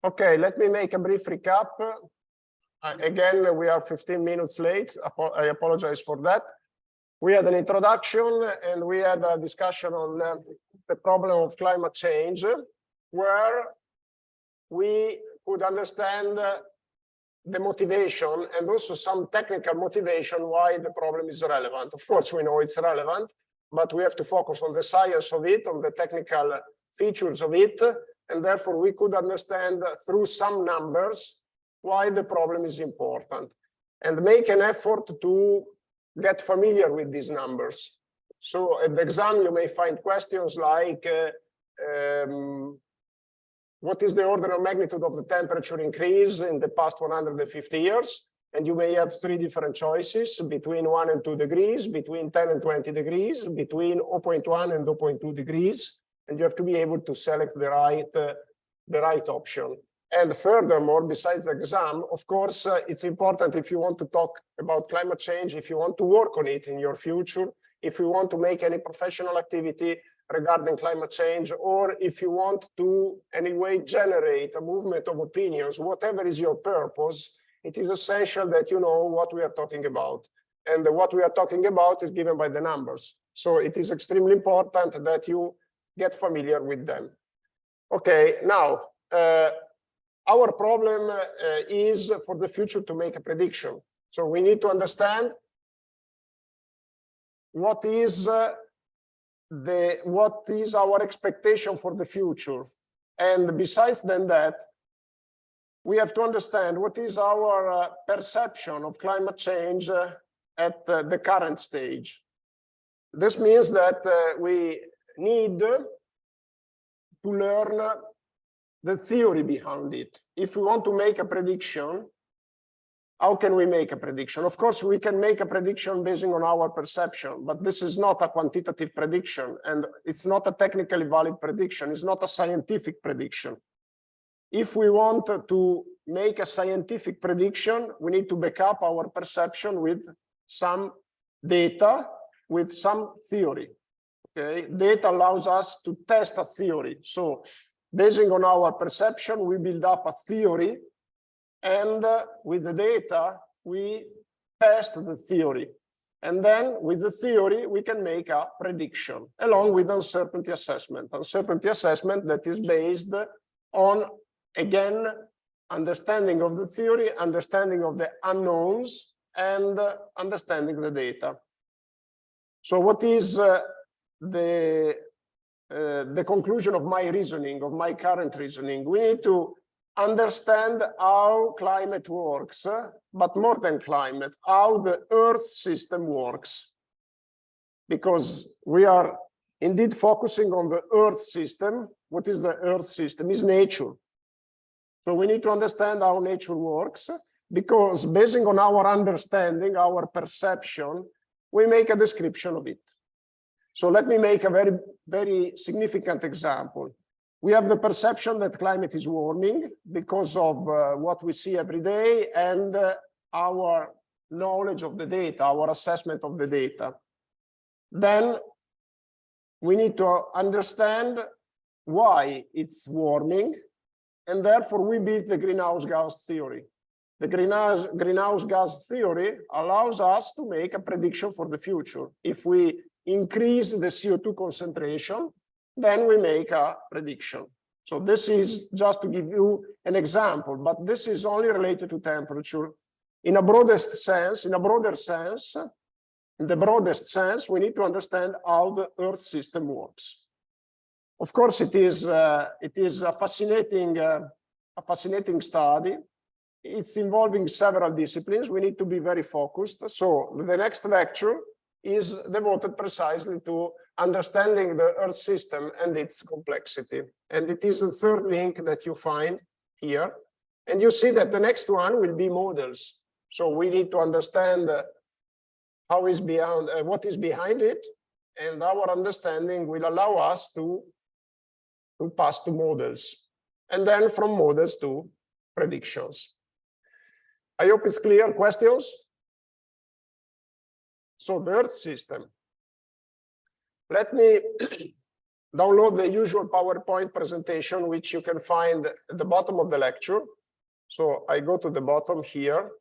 Okay, let me make a brief recap. Again, we are 15 minutes late. I apologize for that. We had an introduction and we had a discussion on the problem of climate change, where we could understand the motivation and also some technical motivation why the problem is relevant. Of course, we know it's relevant, but we have to focus on the science of it, on the technical features of it, and therefore we could understand through some numbers why the problem is important and make an effort to get familiar with these numbers. So at the exam, you may find questions like, what is the order of magnitude of the temperature increase in the past 150 years? And you may have three different choices between 1 and 2 degrees, between 10 and 20 degrees, between 0.1 and 0.2 degrees. And you have to be able to select the right option. And furthermore, besides the exam, of course, it's important if you want to talk about climate change, if you want to work on it in your future, if you want to make any professional activity regarding climate change, or if you want to anyway generate a movement of opinions, whatever is your purpose, it is essential that you know what we are talking about. And what we are talking about is given by the numbers. So it is extremely important that you get familiar with them. Okay, now, our problem is for the future to make a prediction. So we need to understand what is our expectation for the future. And besides that, we have to understand what is our perception of climate change at the current stage. This means that we need to learn the theory behind it. If we want to make a prediction, how can we make a prediction? Of course, we can make a prediction based on our perception, but this is not a quantitative prediction, and it's not a technically valid prediction. It's not a scientific prediction. If we want to make a scientific prediction, we need to back up our perception with some data, with some theory. Okay? Data allows us to test a theory. So, based on our perception, we build up a theory. And with the data, we test the theory. And then with the theory, we can make a prediction along with uncertainty assessment. Uncertainty assessment that is based on, again, understanding of the theory, understanding of the unknowns, and understanding the data. So what is the conclusion of my reasoning, of my current reasoning? We need to understand how climate works, but more than climate, how the Earth system works. Because we are indeed focusing on the Earth system. What is the Earth system? It's nature. So we need to understand how nature works, because based on our understanding, our perception, we make a description of it. So let me make a very, very significant example. We have the perception that climate is warming because of what we see every day and our knowledge of the data, our assessment of the data. Then we need to understand why it's warming, and therefore we build the greenhouse gas theory. The greenhouse gas theory allows us to make a prediction for the future. If we increase the CO2 concentration, then we make a prediction. So this is just to give you an example, but this is only related to temperature. In a broadest sense, in the broadest sense, we need to understand how the Earth system works. Of course, it is a fascinating study. It's involving several disciplines. We need to be very focused. So the next lecture is devoted precisely to understanding the Earth system and its complexity. And it is the third link that you find here. And you see that the next one will be models. So we need to understand what is behind it, and our understanding will allow us to pass to models, and then from models to predictions. I hope it's clear. Questions? So the Earth system. Let me download the usual PowerPoint presentation, which you can find at the bottom of the lecture. So I go to the bottom here.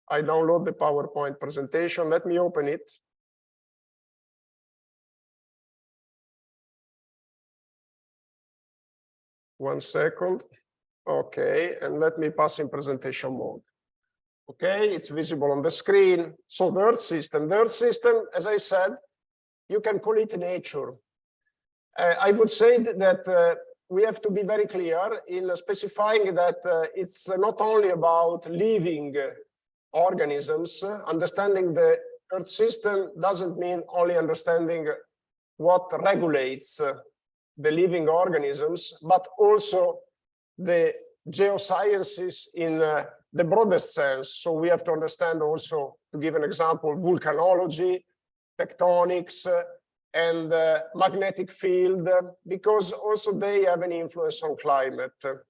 I download the PowerPoint presentation. Let me open it. One second. Okay, and let me pass in presentation mode. Okay, it's visible on the screen. So the Earth system, as I said, you can call it nature. I would say that we have to be very clear in specifying that it's not only about living organisms. Understanding the Earth system doesn't mean only understanding what regulates the living organisms, but also the geosciences in the broadest sense. So we have to understand also, to give an example, volcanology, tectonics, and magnetic field, because also they have an influence on climate.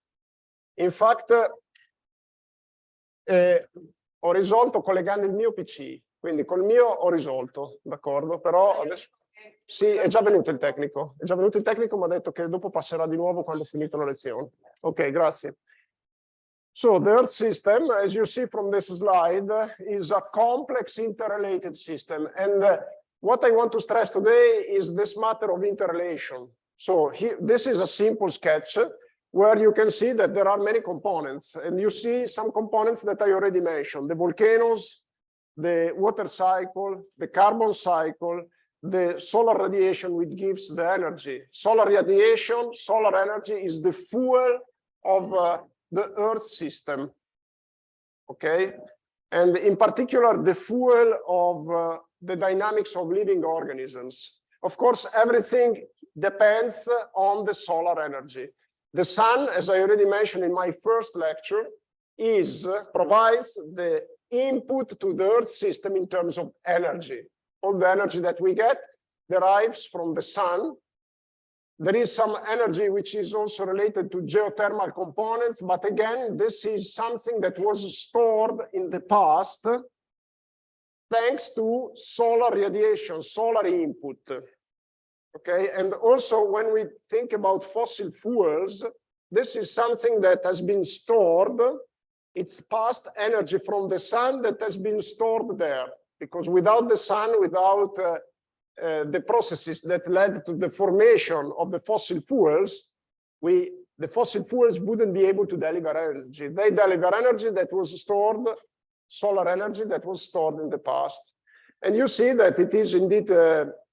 In fact, ho risolto collegando il mio PC, quindi col mio ho risolto, d'accordo? Però adesso sì, è già venuto il tecnico, mi ha detto che dopo passerà di nuovo quando ho finito la lezione. Ok, grazie. So the Earth system, as you see from this slide, is a complex interrelated system. And what I want to stress today is this matter of interrelation. So here, this is a simple sketch where you can see that there are many components. And you see some components that I already mentioned: the volcanoes, the water cycle, the carbon cycle, the solar radiation, which gives the energy. Solar radiation, solar energy is the fuel of the Earth system, okay? And in particular, the fuel of the dynamics of living organisms. Of course, everything depends on the solar energy. The sun, as I already mentioned in my first lecture, provides the input to the Earth system in terms of energy. All the energy that we get derives from the sun. There is some energy which is also related to geothermal components, but again, this is something that was stored in the past thanks to solar radiation, solar input. Okay, and also when we think about fossil fuels, this is something that has been stored. It's past energy from the sun that has been stored there, because without the sun, without the processes that led to the formation of the fossil fuels, the fossil fuels wouldn't be able to deliver energy. They deliver energy that was stored, solar energy that was stored in the past. And you see that it is indeed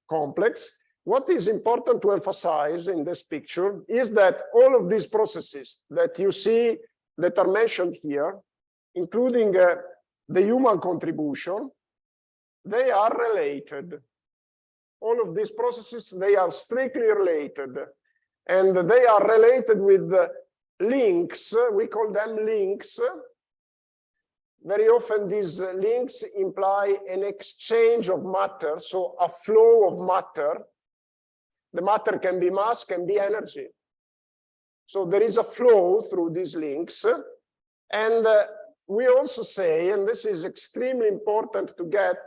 complex. What is important to emphasize in this picture is that all of these processes that you see that are mentioned here, including the human contribution, they are related. All of these processes, they are strictly related. And they are related with links. We call them links. Very often these links imply an exchange of matter, so a flow of matter. The matter can be mass, can be energy. So there is a flow through these links. And we also say, and this is extremely important to get,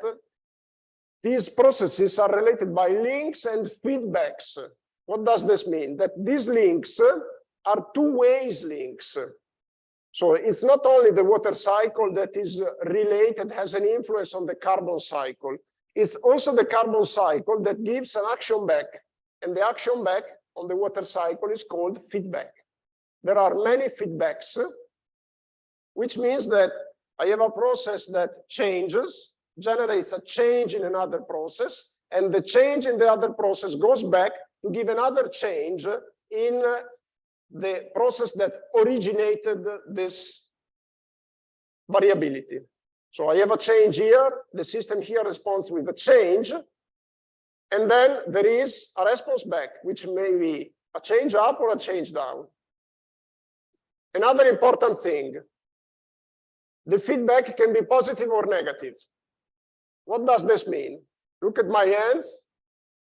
these processes are related by links and feedbacks. What does this mean? That these links are two-way links. So it's not only the water cycle that is related, has an influence on the carbon cycle. It's also the carbon cycle that gives an action back. And the action back on the water cycle is called feedback. There are many feedbacks, which means that I have a process that changes, generates a change in another process, and the change in the other process goes back to give another change in the process that originated this variability. So I have a change here, the system here responds with a change, and then there is a response back, which may be a change up or a change down. Another important thing, the feedback can be positive or negative. What does this mean? Look at my hands.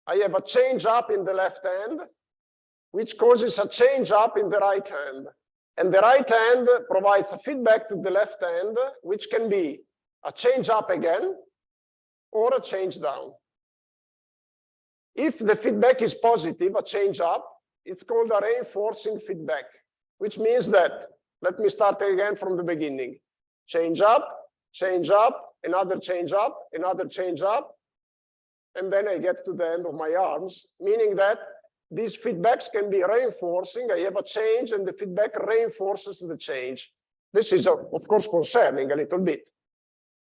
I have a change up in the left hand, which causes a change up in the right hand. And the right hand provides a feedback to the left hand, which can be a change up again or a change down. If the feedback is positive, a change up, it's called a reinforcing feedback, which means that, let me start again from the beginning. Change up, another change up, another change up, and then I get to the end of my arms, meaning that these feedbacks can be reinforcing. I have a change and the feedback reinforces the change. This is, of course, concerning a little bit.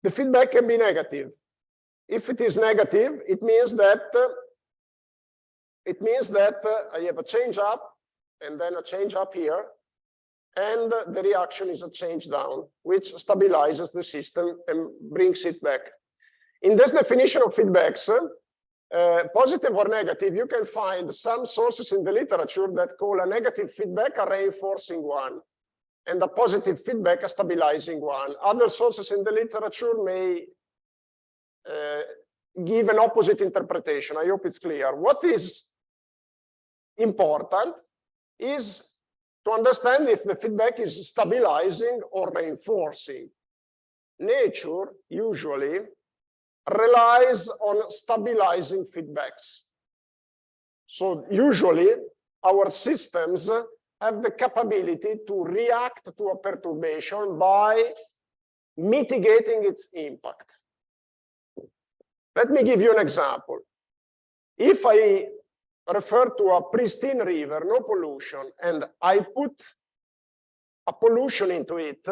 The feedback can be negative. If it is negative, it means that I have a change up and then a change up here, and the reaction is a change down, which stabilizes the system and brings it back. In this definition of feedbacks, positive or negative, you can find some sources in the literature that call a negative feedback a reinforcing one, and a positive feedback a stabilizing one. Other sources in the literature may give an opposite interpretation. I hope it's clear. What is important is to understand if the feedback is stabilizing or reinforcing. Nature usually relies on stabilizing feedbacks. So usually our systems have the capability to react to a perturbation by mitigating its impact. Let me give you an example. If I refer to a pristine river, no pollution, and I put a pollution into it,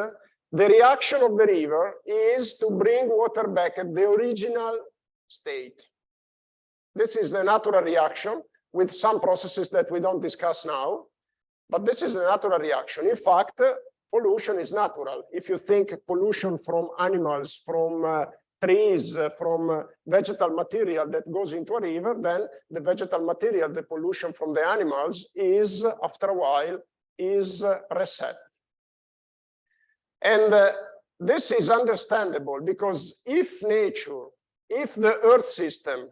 the reaction of the river is to bring water back at the original state. This is the natural reaction with some processes that we don't discuss now, but this is a natural reaction. In fact, pollution is natural. If you think pollution from animals, from trees, from vegetal material that goes into a river, then the vegetal material, the pollution from the animals is, after a while, is reset. And this is understandable because if nature, if the Earth system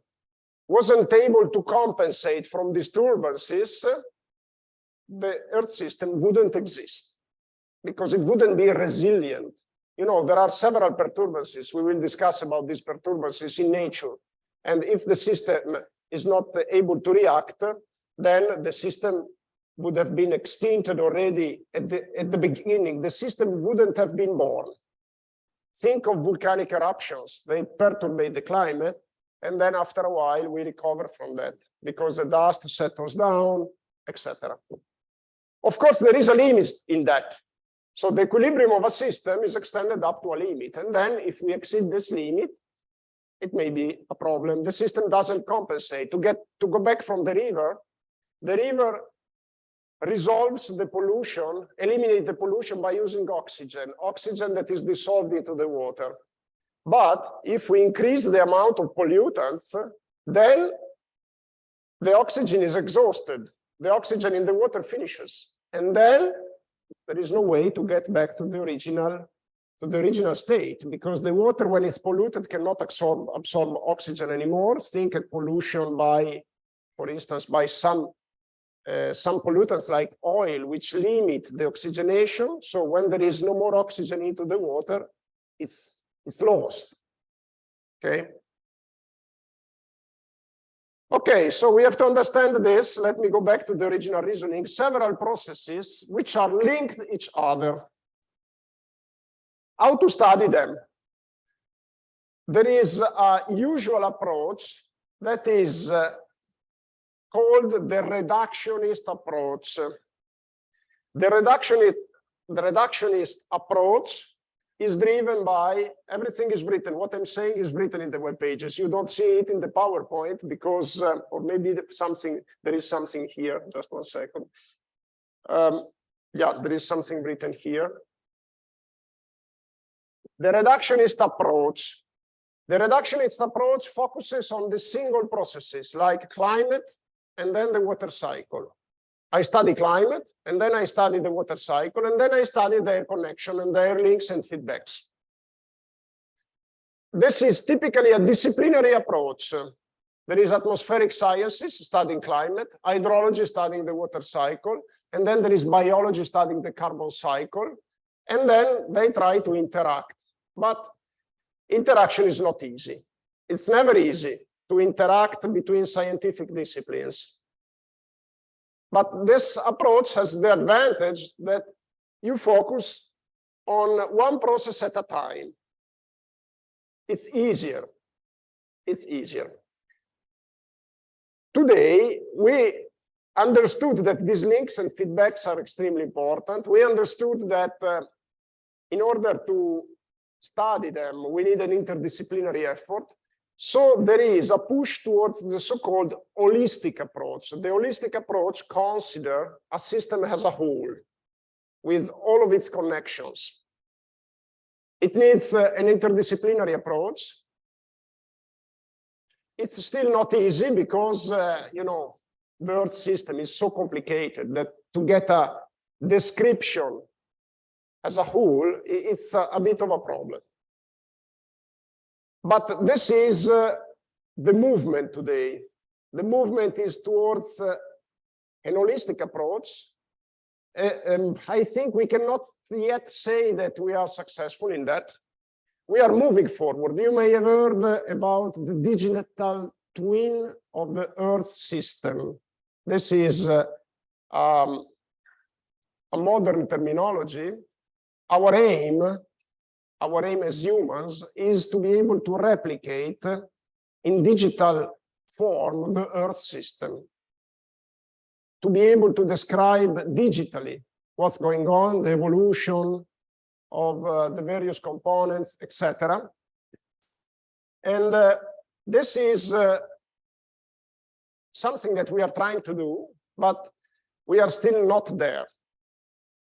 wasn't able to compensate from disturbances, the Earth system wouldn't exist because it wouldn't be resilient. You know, there are several perturbances. We will discuss about these perturbances in nature. And if the system is not able to react, then the system would have been extincted already at the beginning. The system wouldn't have been born. Think of volcanic eruptions. They perturbate the climate, and then after a while, we recover from that because the dust settles down, etc. Of course, there is a limit in that. So the equilibrium of a system is extended up to a limit. And then if we exceed this limit, it may be a problem. The system doesn't compensate. To go back from the river resolves the pollution, eliminate the pollution by using oxygen that is dissolved into the water. But if we increase the amount of pollutants, then the oxygen is exhausted. The oxygen in the water finishes. And then there is no way to get back to the original state, because the water, when it's polluted, cannot absorb oxygen anymore. Think of pollution by, for instance, by some pollutants like oil, which limit the oxygenation. So when there is no more oxygen into the water, it's lost. Okay. Okay, so we have to understand this. Let me go back to the original reasoning. Several processes which are linked to each other. How to study them? There is a usual approach that is called the reductionist approach. The reductionist approach is driven by, everything is written. What I'm saying is written in the web pages. You don't see it in the PowerPoint because, or maybe there is something here. Just 1 second. Yeah, there is something written here. The reductionist approach. The reductionist approach focuses on the single processes like climate and then the water cycle. I study climate, and then I study the water cycle, and then I study their connection and their links and feedbacks. This is typically a disciplinary approach. There is atmospheric sciences studying climate, hydrology studying the water cycle, and then there is biology studying the carbon cycle, and then they try to interact. But interaction is not easy. It's never easy. to interact between scientific disciplines. But this approach has the advantage that you focus on one process at a time. It's easier. It's easier. Today, we understood that these links and feedbacks are extremely important. We understood that in order to study them, we need an interdisciplinary effort. So there is a push towards the so-called holistic approach. The holistic approach considers a system as a whole with all of its connections. It needs an interdisciplinary approach. It's still not easy because, you know, the Earth system is so complicated that to get a description as a whole, it's a bit of a problem. But this is the movement today. The movement is towards an holistic approach. I think we cannot yet say that we are successful in that. We are moving forward. You may have heard about the digital twin of the Earth system. This is a modern terminology. Our aim as humans is to be able to replicate in digital form the Earth system, to be able to describe digitally what's going on, the evolution of the various components, etc. And this is something that we are trying to do, but we are still not there.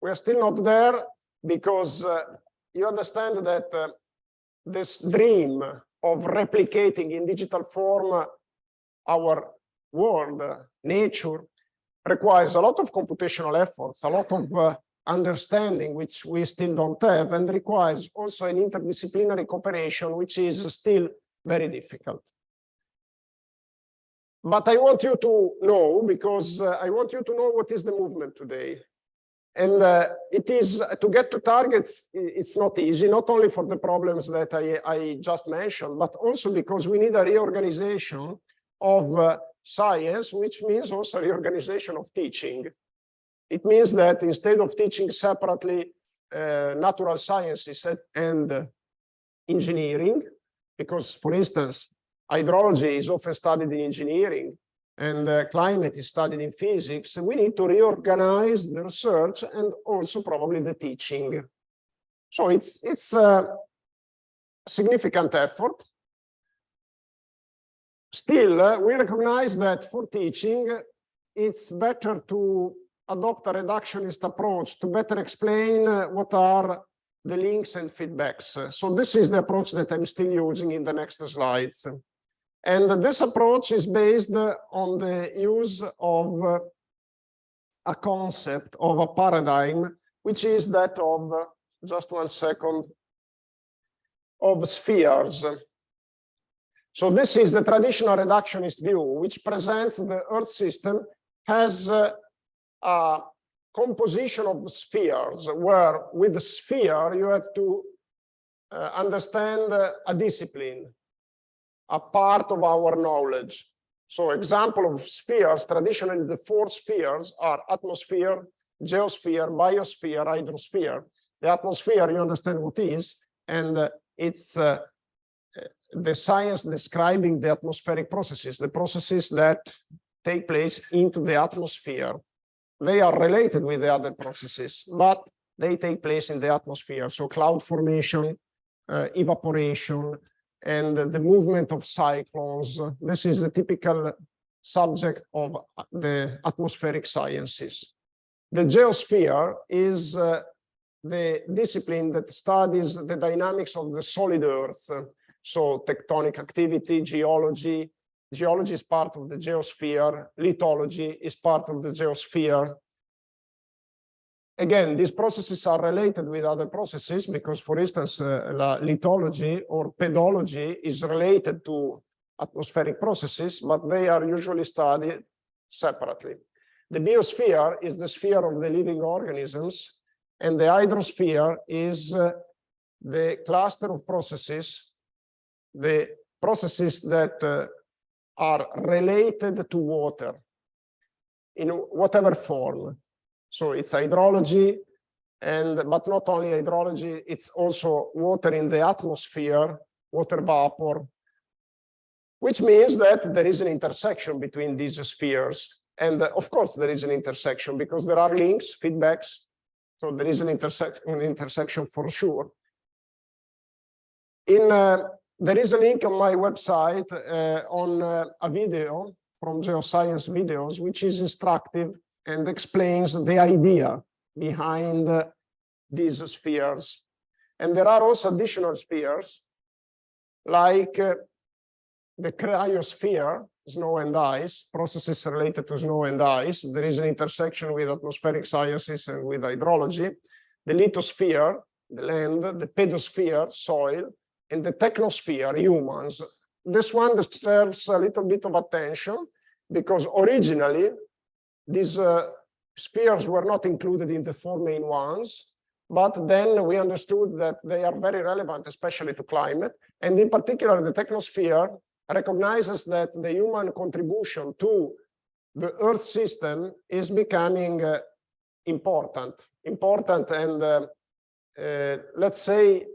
We are still not there because you understand that this dream of replicating in digital form our world, nature, requires a lot of computational efforts, a lot of understanding, which we still don't have, and requires also an interdisciplinary cooperation, which is still very difficult. But I want you to know, because I want you to know what is the movement today. And it is, to get to targets, it's not easy, not only for the problems that I just mentioned, but also because we need a reorganization of science, which means also reorganization of teaching. It means that instead of teaching separately natural sciences and engineering, because, for instance, hydrology is often studied in engineering and climate is studied in physics, we need to reorganize the research and also probably the teaching. So it's a significant effort. Still, we recognize that for teaching, it's better to adopt a reductionist approach to better explain what are the links and feedbacks. So this is the approach that I'm still using in the next slides. And this approach is based on the use of a concept, of a paradigm, which is that of, just one second, of spheres. So this is the traditional reductionist view, which presents the Earth system as a composition of spheres, where with the sphere you have to understand a discipline, a part of our knowledge. So example of spheres, traditionally the four spheres are atmosphere, geosphere, biosphere, hydrosphere. The atmosphere, you understand what is, and it's the science describing the atmospheric processes, the processes that take place into the atmosphere. They are related with the other processes, but they take place in the atmosphere. So cloud formation, evaporation, and the movement of cyclones. This is the typical subject of the atmospheric sciences. The geosphere is the discipline that studies the dynamics of the solid Earth. So tectonic activity, geology. Geology is part of the geosphere. Lithology is part of the geosphere. Again, these processes are related with other processes because, for instance, lithology or pedology is related to atmospheric processes, but they are usually studied separately. The biosphere is the sphere of the living organisms, and the hydrosphere is the cluster of processes, the processes that are related to water in whatever form. So it's hydrology, but not only hydrology, it's also water in the atmosphere, water vapor, which means that there is an intersection between these spheres. And of course, there is an intersection because there are links, feedbacks. So there is an intersection for sure. There is a link on my website on a video from Geoscience Videos, which is instructive and explains the idea behind these spheres. And there are also additional spheres, like the cryosphere, snow and ice, processes related to snow and ice. There is an intersection with atmospheric sciences and with hydrology. The lithosphere, the land, the pedosphere, soil, and the technosphere, humans. This one deserves a little bit of attention because originally these spheres were not included in the four main ones, but then we understood that they are very relevant, especially to climate. And in particular, the technosphere recognizes that the human contribution to the Earth system is becoming important, and let's say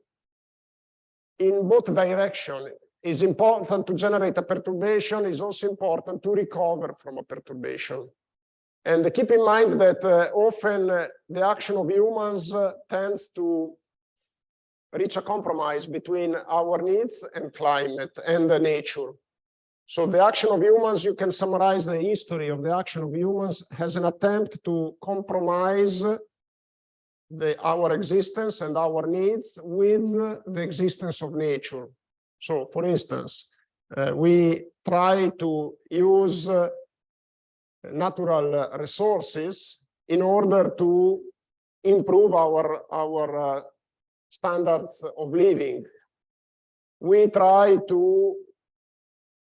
in both directions. It's important to generate a perturbation, is also important to recover from a perturbation. And keep in mind that often the action of humans tends to reach a compromise between our needs and climate and nature. So the action of humans, you can summarize the history of the action of humans as an attempt to compromise our existence and our needs with the existence of nature. So for instance, we try to use natural resources in order to improve our standards of living. We try to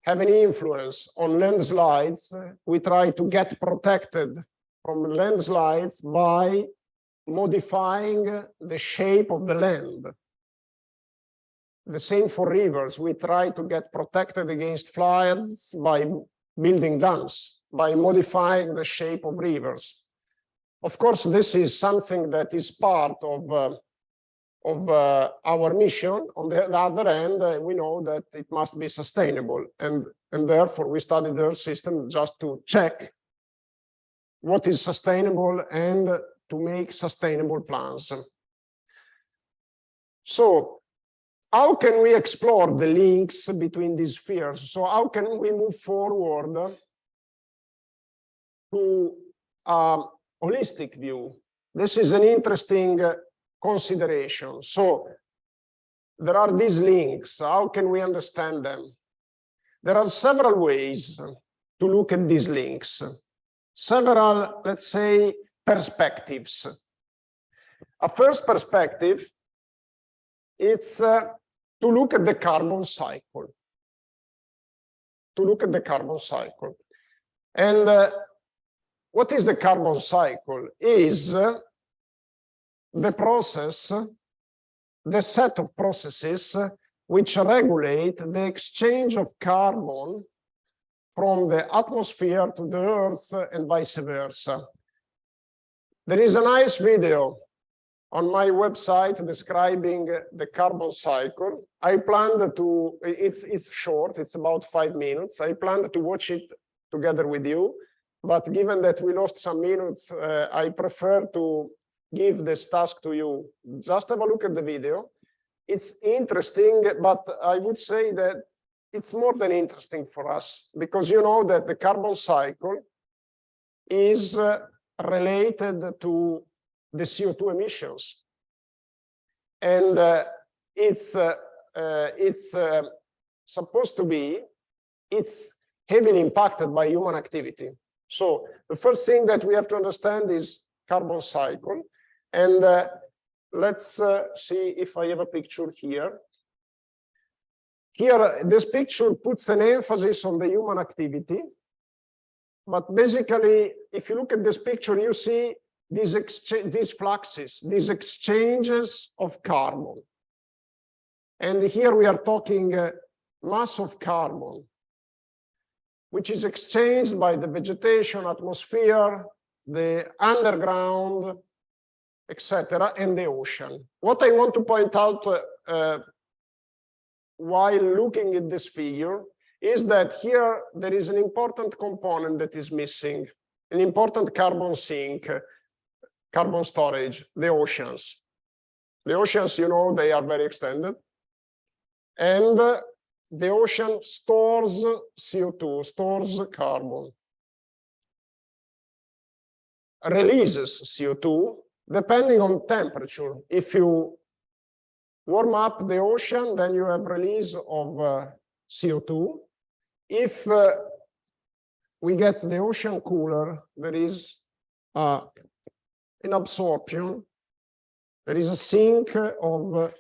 have an influence on landslides. We try to get protected from landslides by modifying the shape of the land. The same for rivers. We try to get protected against floods by building dams, by modifying the shape of rivers. Of course, this is something that is part of our mission. On the other hand, we know that it must be sustainable, and therefore we study the Earth system just to check what is sustainable and to make sustainable plans. So how can we explore the links between these spheres? So how can we move forward to a holistic view? This is an interesting consideration. So there are these links. How can we understand them? There are several ways to look at these links. Several, let's say, perspectives. A first perspective, it's to look at the carbon cycle. To look at the carbon cycle. And what is the carbon cycle? Is the process, the set of processes which regulate the exchange of carbon from the atmosphere to the Earth and vice versa. There is a nice video on my website describing the carbon cycle. I planned to, it's short, it's about 5 minutes. I planned to watch it together with you, but given that we lost some minutes, I prefer to give this task to you. Just have a look at the video. It's interesting, but I would say that it's more than interesting for us, because you know that the carbon cycle is related to the CO2 emissions. And it's supposed to be, it's heavily impacted by human activity. So the first thing that we have to understand is carbon cycle. And let's see if I have a picture here. Here, this picture puts an emphasis on the human activity. But basically, if you look at this picture, you see these fluxes, these exchanges of carbon. And here we are talking mass of carbon. which is exchanged by the vegetation, atmosphere, the underground, etc., and the ocean. What I want to point out while looking at this figure is that here there is an important component that is missing, an important carbon sink, carbon storage, the oceans. The oceans, you know, they are very extended. And the ocean stores CO2, stores carbon, releases CO2 depending on temperature. If you warm up the ocean, then you have release of CO2. If we get the ocean cooler, there is an absorption, there is a sink of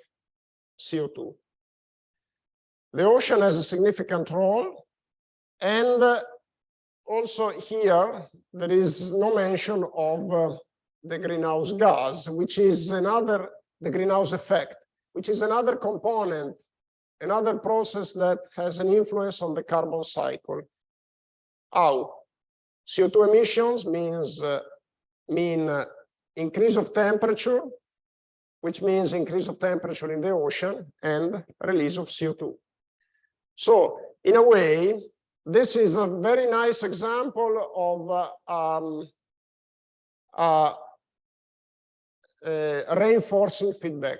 CO2. The ocean has a significant role, and also here there is no mention of the greenhouse gas, which is another, the greenhouse effect, which is another component, another process that has an influence on the carbon cycle. How? CO2 emissions mean increase of temperature, which means increase of temperature in the ocean and release of CO2. So in a way, this is a very nice example of reinforcing feedback.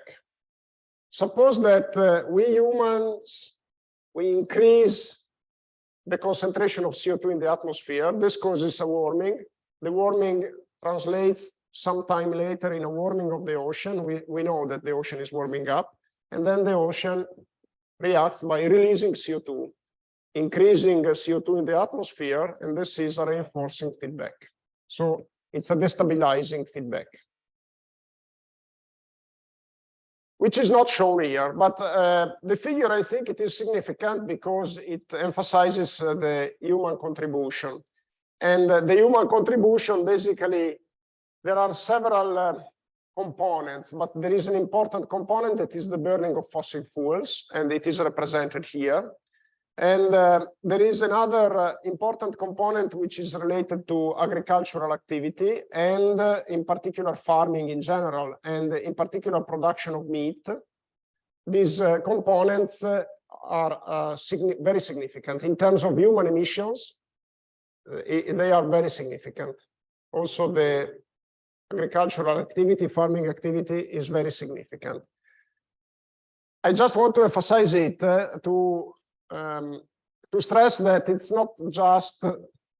Suppose that we humans, we increase the concentration of CO2 in the atmosphere. This causes a warming. The warming translates sometime later in a warming of the ocean. We know that the ocean is warming up, and then the ocean reacts by releasing CO2, increasing CO2 in the atmosphere, and this is a reinforcing feedback. So it's a destabilizing feedback, which is not shown here, but the figure, I think it is significant because it emphasizes the human contribution. And the human contribution, basically, there are several components, but there is an important component that is the burning of fossil fuels, and it is represented here. And there is another important component which is related to agricultural activity, and in particular farming in general, and in particular production of meat. These components are very significant. In terms of human emissions, they are very significant. Also, the agricultural activity, farming activity is very significant. I just want to emphasize it to stress that it's not just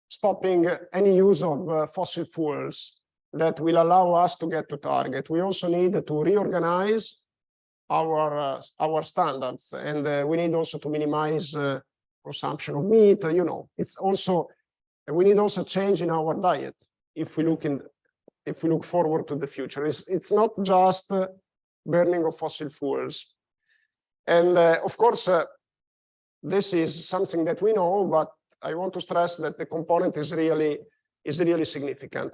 stopping any use of fossil fuels that will allow us to get to target. We also need to reorganize our standards, and we need also to minimize consumption of meat. You know, it's also, we need also change in our diet if we look forward to the future. It's not just burning of fossil fuels. And of course, this is something that we know, but I want to stress that the component is really significant.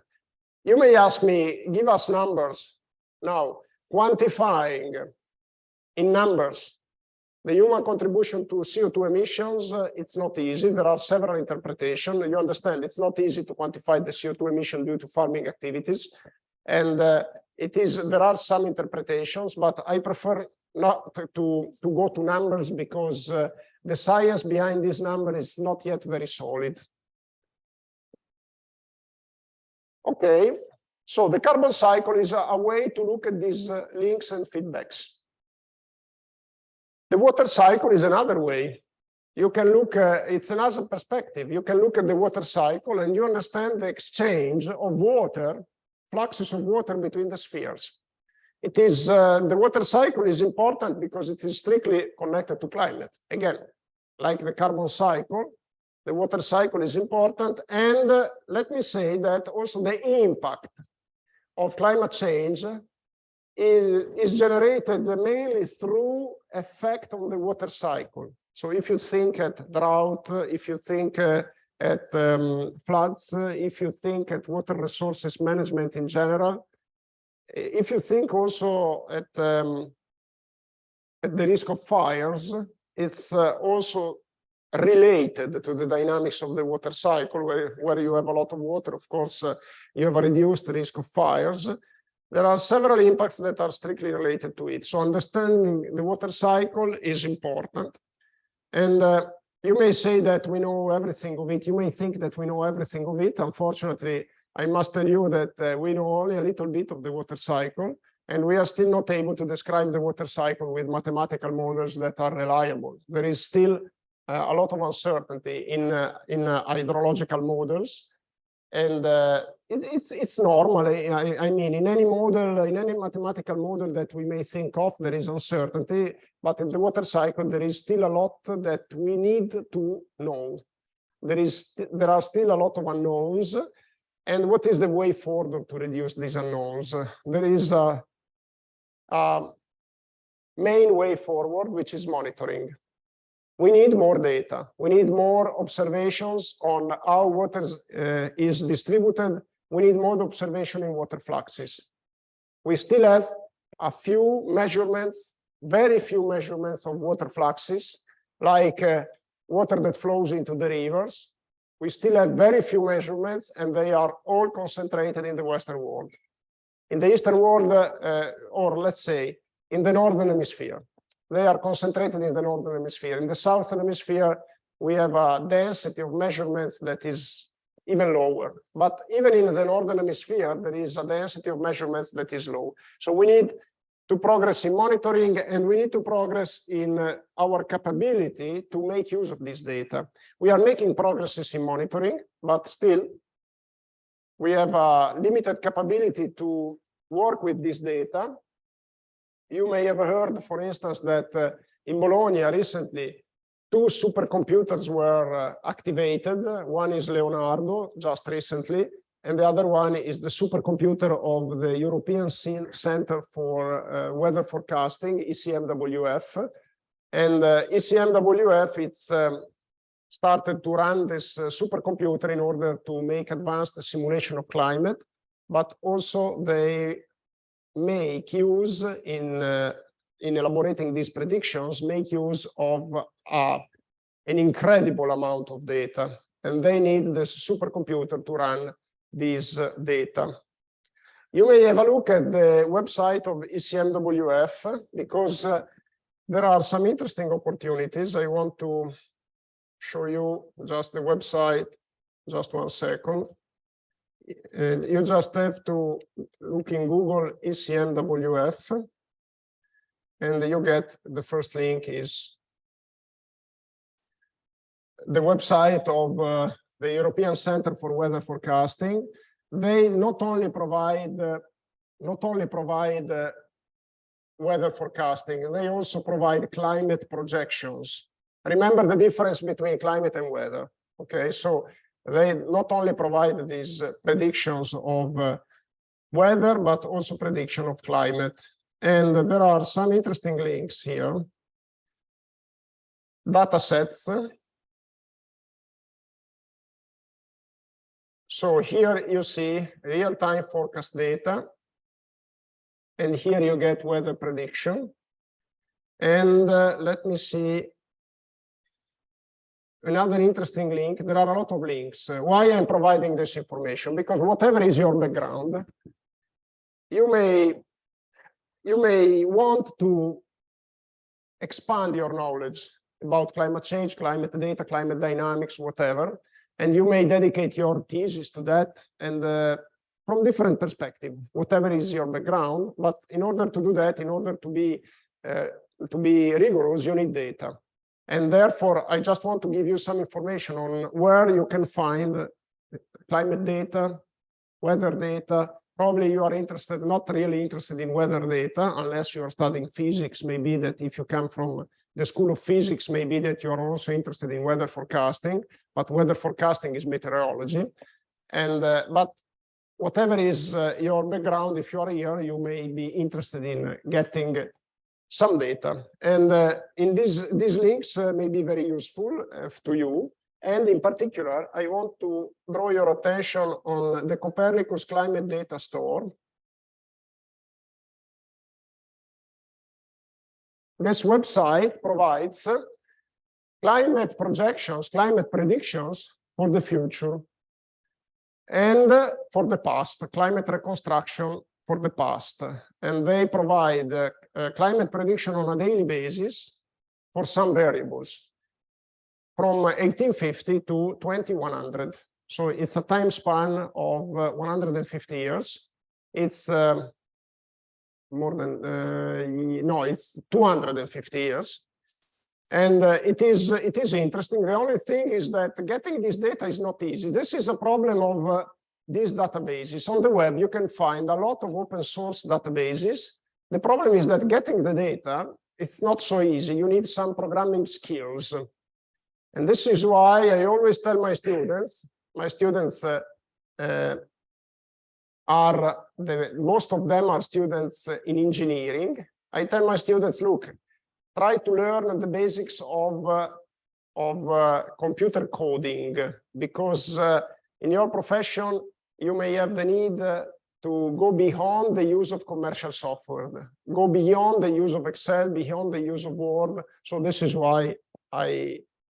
You may ask me, give us numbers. Now, quantifying in numbers the human contribution to CO2 emissions, it's not easy. There are several interpretations. You understand, it's not easy to quantify the CO2 emission due to farming activities. And there are some interpretations, but I prefer not to go to numbers because the science behind this number is not yet very solid. Okay, so the carbon cycle is a way to look at these links and feedbacks. The water cycle is another way. You can look, it's another perspective. You can look at the water cycle and you understand the exchange of water, fluxes of water between the spheres. It is, the water cycle is important because it is strictly connected to climate. Again, like the carbon cycle, the water cycle is important. And let me say that also the impact of climate change is generated mainly through effect on the water cycle. So if you think at drought, if you think at floods, if you think at water resources management in general, if you think also at the risk of fires, it's also related to the dynamics of the water cycle, where you have a lot of water, of course, you have a reduced risk of fires. There are several impacts that are strictly related to it. So understanding the water cycle is important. And you may say that we know everything of it. You may think that we know everything of it. Unfortunately, I must tell you that we know only a little bit of the water cycle, and we are still not able to describe the water cycle with mathematical models that are reliable. There is still a lot of uncertainty in hydrological models, and it's normal. I mean, in any model, in any mathematical model that we may think of, there is uncertainty, but in the water cycle, there is still a lot that we need to know. There are still a lot of unknowns. And what is the way forward to reduce these unknowns? There is a main way forward, which is monitoring. We need more data. We need more observations on how water is distributed. We need more observation in water fluxes. We still have a few measurements, very few measurements of water fluxes, like water that flows into the rivers. We still have very few measurements, and they are all concentrated in the Western world. In the Eastern world, or let's say, in the Northern Hemisphere. They are concentrated in the Northern Hemisphere. In the Southern Hemisphere, we have a density of measurements that is even lower. But even in the Northern Hemisphere, there is a density of measurements that is low. So we need to progress in monitoring, and we need to progress in our capability to make use of this data. We are making progresses in monitoring, but still, we have a limited capability to work with this data. You may have heard, for instance, that in Bologna recently, 2 supercomputers were activated. One is Leonardo, just recently, and the other one is the supercomputer of the European Center for Weather Forecasting, ECMWF. And ECMWF, it's started to run this supercomputer in order to make advanced simulation of climate, but also they make use in elaborating these predictions, make use of an incredible amount of data, and they need this supercomputer to run these data. You may have a look at the website of ECMWF, because there are some interesting opportunities. I want to show you just the website, just 1 second. And you just have to look in Google ECMWF, and you get the first link is the website of the European Center for Weather Forecasting. They not only provide weather forecasting, they also provide climate projections. Remember the difference between climate and weather. Okay, so they not only provide these predictions of weather, but also prediction of climate. And there are some interesting links here. Data sets. So here you see real-time forecast data. And here you get weather prediction. And let me see another interesting link. There are a lot of links. Why I'm providing this information? Because whatever is your background, you may want to expand your knowledge about climate change, climate data, climate dynamics, whatever. And you may dedicate your thesis to that, and from different perspectives, whatever is your background. But in order to do that, in order to be rigorous, you need data. And therefore, I just want to give you some information on where you can find climate data, weather data. Probably you are interested, not really interested in weather data, unless you are studying physics. Maybe that if you come from the School of Physics, maybe that you are also interested in weather forecasting, but weather forecasting is meteorology. And but whatever is your background, if you are here, you may be interested in getting some data. And in these links may be very useful to you. And in particular, I want to draw your attention on the Copernicus Climate Data Store. This website provides climate projections, climate predictions for the future, and for the past, climate reconstruction for the past. And they provide climate prediction on a daily basis for some variables from 1850 to 2100. So it's a time span of 150 years. It's more than, no, it's 250 years. And it is interesting. The only thing is that getting this data is not easy. This is a problem of these databases. On the web, you can find a lot of open source databases. The problem is that getting the data, it's not so easy. You need some programming skills. And this is why I always tell my students most of them are students in engineering. I tell my students, look, try to learn the basics of computer coding, because in your profession, you may have the need to go beyond the use of commercial software, go beyond the use of Excel, beyond the use of Word. So this is why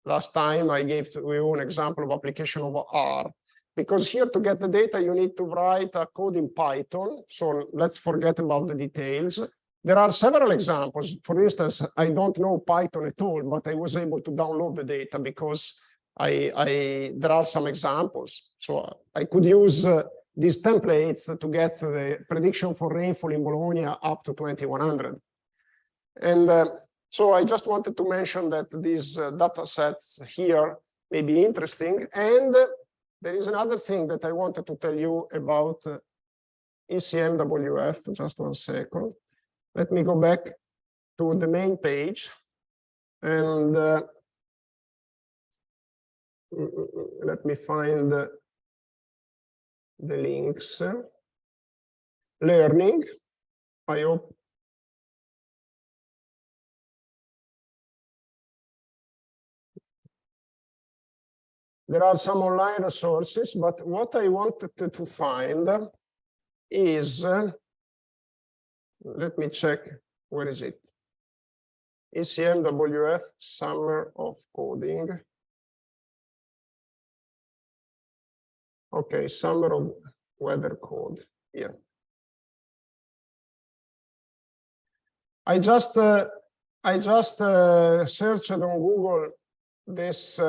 last time I gave to you an example of application of R, because here to get the data, you need to write a code in Python. So let's forget about the details. There are several examples. For instance, I don't know Python at all, but I was able to download the data because there are some examples. So I could use these templates to get the prediction for rainfall in Bologna up to 2100. And so I just wanted to mention that these data sets here may be interesting. And there is another thing that I wanted to tell you about ECMWF. Just 1 second. Let me go back to the main page and let me find the links. Learning, I hope. There are some online resources, but what I wanted to find is, let me check, where is it? ECMWF Summer of Coding. Okay, Summer of Weather Code here. I just searched on Google this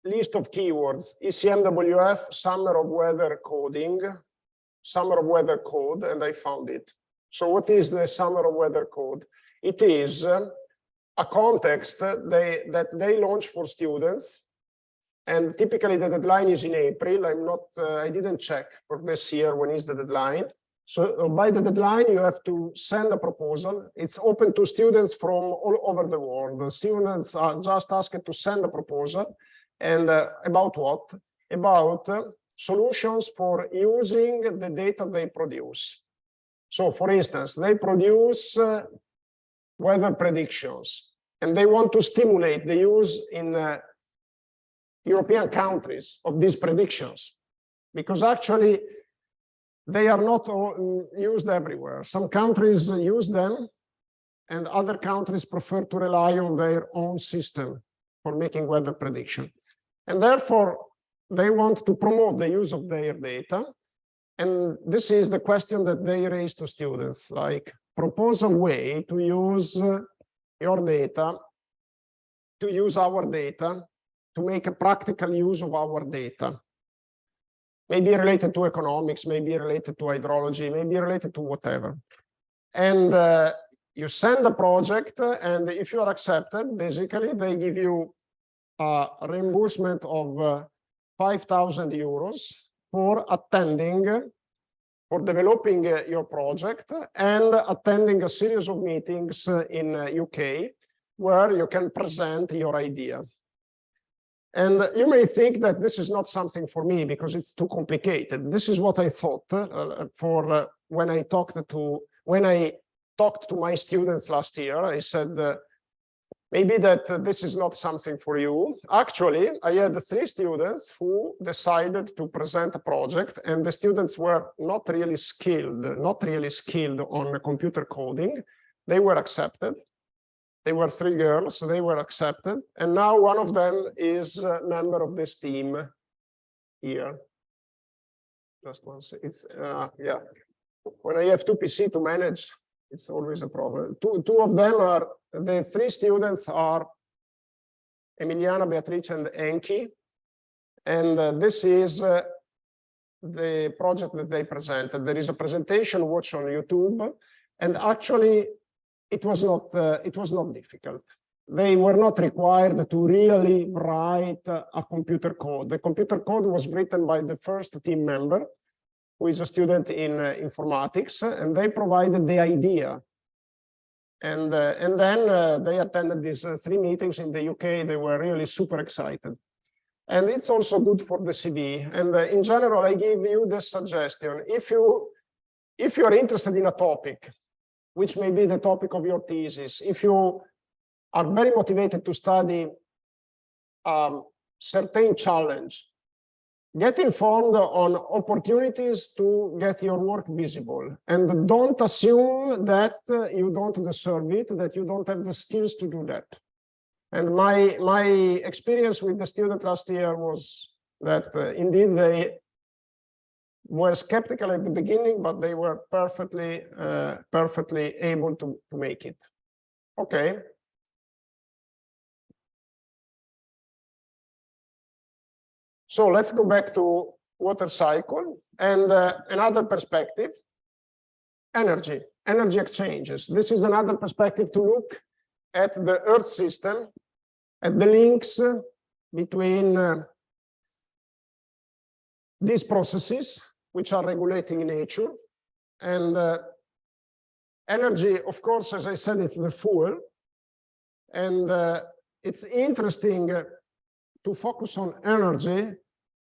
list of keywords, ECMWF Summer of Weather Coding, Summer of Weather Code, and I found it. So what is the Summer of Weather Code? It is a context that they launch for students, and typically the deadline is in April. I didn't check for this year when is the deadline. So by the deadline, you have to send a proposal. It's open to students from all over the world. The students are just asked to send a proposal. And about what? About solutions for using the data they produce. So for instance, they produce weather predictions, and they want to stimulate the use in European countries of these predictions, because actually they are not used everywhere. Some countries use them, and other countries prefer to rely on their own system for making weather prediction. And therefore, they want to promote the use of their data. And this is the question that they raise to students, like, propose a way to use your data, to use our data, to make a practical use of our data. Maybe related to economics, maybe related to hydrology, maybe related to whatever. And you send a project, and if you are accepted, basically, they give you a reimbursement of 5,000 euros for attending, for developing your project and attending a series of meetings in UK where you can present your idea. And you may think that this is not something for me because it's too complicated. This is what I thought when I talked to my students last year. I said, maybe that this is not something for you. Actually, I had 3 students who decided to present a project, and the students were not really skilled on computer coding. they were accepted. They were 3 girls, they were accepted. And now one of them is a member of this team here. Just one second. It's, yeah. When I have 2 PC to manage, it's always a problem. Two of them are, the 3 students are Emiliana, Beatrice, and Enki. And this is the project that they presented. There is a presentation, watch on YouTube. And actually, it was not difficult. They were not required to really write a computer code. The computer code was written by the first team member, who is a student in informatics, and they provided the idea. And then they attended these 3 meetings in the UK. They were really super excited. And it's also good for the CV. And in general, I give you this suggestion. If you're interested in a topic, which may be the topic of your thesis, if you are very motivated to study a certain challenge, get informed on opportunities to get your work visible. And don't assume that you don't deserve it, that you don't have the skills to do that. And my experience with the student last year was that indeed they were skeptical at the beginning, but they were perfectly able to make it. Okay. So let's go back to water cycle and another perspective, energy exchanges. This is another perspective to look at the Earth system, at the links between these processes, which are regulating nature. And energy, of course, as I said, it's the fuel. And it's interesting to focus on energy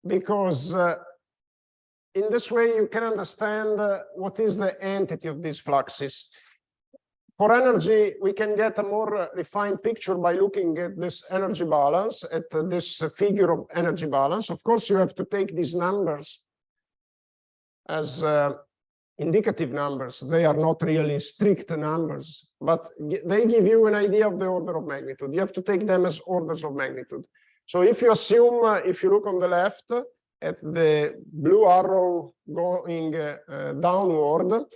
because in this way you can understand what is the entity of these fluxes. For energy, we can get a more refined picture by looking at this energy balance, at this figure of energy balance. Of course, you have to take these numbers as indicative numbers. They are not really strict numbers, but they give you an idea of the order of magnitude. You have to take them as orders of magnitude. So if you assume, if you look on the left at the blue arrow going downward,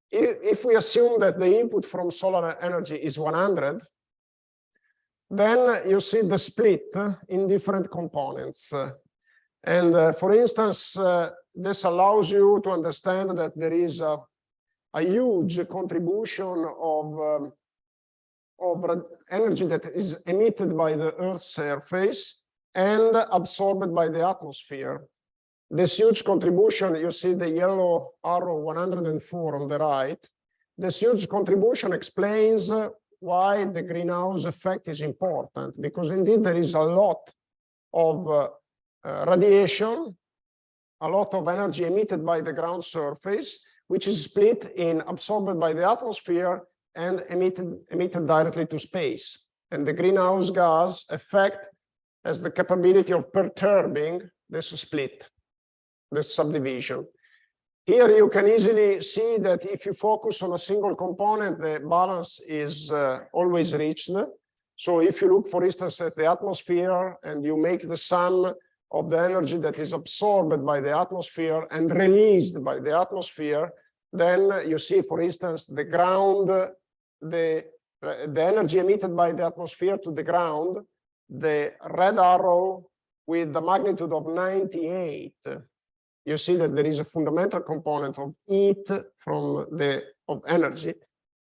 if we assume that the input from solar energy is 100, then you see the split in different components. And for instance, this allows you to understand that there is a huge contribution of energy that is emitted by the Earth's surface and absorbed by the atmosphere. This huge contribution, you see the yellow arrow 104 on the right. This huge contribution explains why the greenhouse effect is important, because indeed there is a lot of radiation, a lot of energy emitted by the ground surface, which is split in absorbed by the atmosphere and emitted directly to space. And the greenhouse gas effect has the capability of perturbing this split, this subdivision. Here you can easily see that if you focus on a single component, the balance is always reached. So if you look, for instance, at the atmosphere and you make the sum of the energy that is absorbed by the atmosphere and released by the atmosphere, then you see, for instance, the ground, the energy emitted by the atmosphere to the ground, the red arrow with the magnitude of 98. You see that there is a fundamental component of heat of energy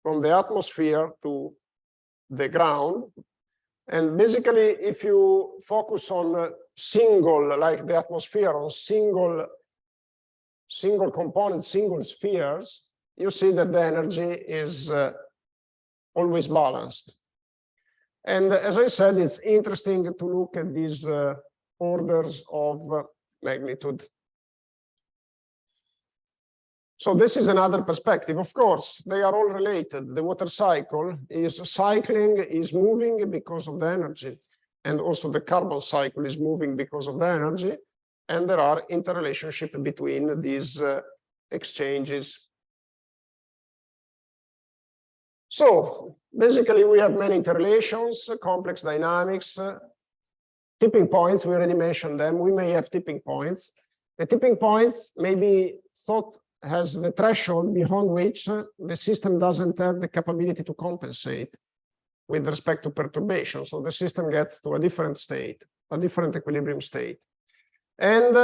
from the atmosphere to the ground. And basically, if you focus on single, like the atmosphere, on single components, single spheres, you see that the energy is always balanced. And as I said, it's interesting to look at these orders of magnitude. So this is another perspective. Of course, they are all related. The water cycle is cycling, is moving because of the energy. And also the carbon cycle is moving because of the energy. And there are interrelationships between these exchanges. So basically, we have many interrelations, complex dynamics, tipping points. We already mentioned them. We may have tipping points. The tipping points may be thought as the threshold beyond which the system doesn't have the capability to compensate with respect to perturbation. So the system gets to a different state, a different equilibrium state. And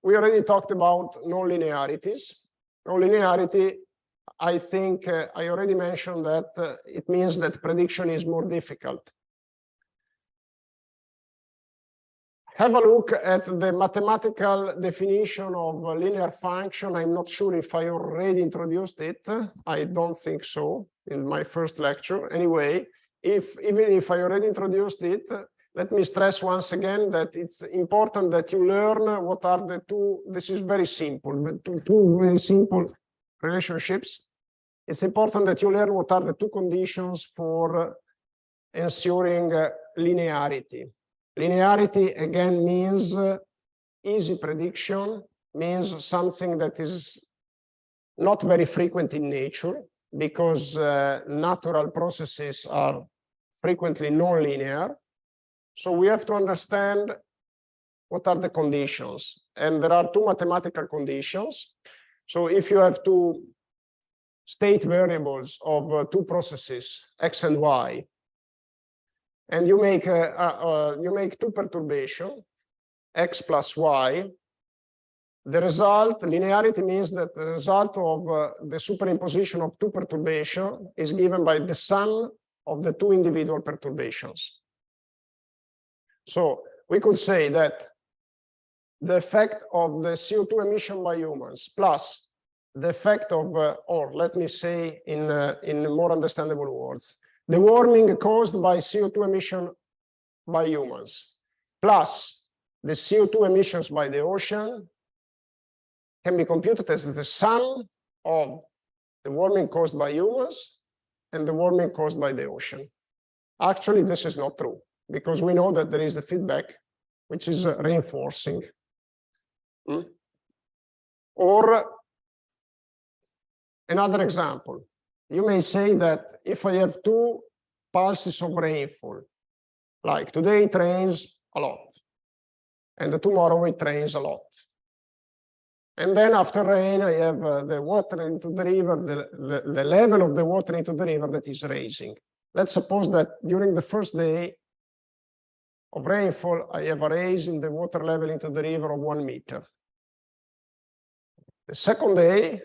we already talked about nonlinearities. Nonlinearity, I think I already mentioned that it means that prediction is more difficult. Have a look at the mathematical definition of a linear function. I'm not sure if I already introduced it. I don't think so in my first lecture. Anyway, even if I already introduced it, let me stress once again that it's important that you learn what are the two, this is very simple, but two very simple relationships. It's important that you learn what are the two conditions for ensuring linearity. Linearity, again, means easy prediction, means something that is not very frequent in nature, because natural processes are frequently non-linear. So we have to understand what are the conditions. And there are two mathematical conditions. So if you have two state variables of two processes, x and y, and you make two perturbations, x plus y, the result, linearity means that the result of the superimposition of two perturbations is given by the sum of the two individual perturbations. So we could say that the effect of the CO2 emission by humans plus the effect of, or let me say in more understandable words, the warming caused by CO2 emission by humans plus the CO2 emissions by the ocean can be computed as the sum of the warming caused by humans and the warming caused by the ocean. Actually, this is not true, because we know that there is the feedback, which is reinforcing. Or another example, you may say that if I have two pulses of rainfall, like today it rains a lot, and tomorrow it rains a lot. And then after rain, I have the water into the river, the level of the water into the river that is rising. Let's suppose that during the first day of rainfall, I have a rise in the water level into the river of 1 meter. The second day,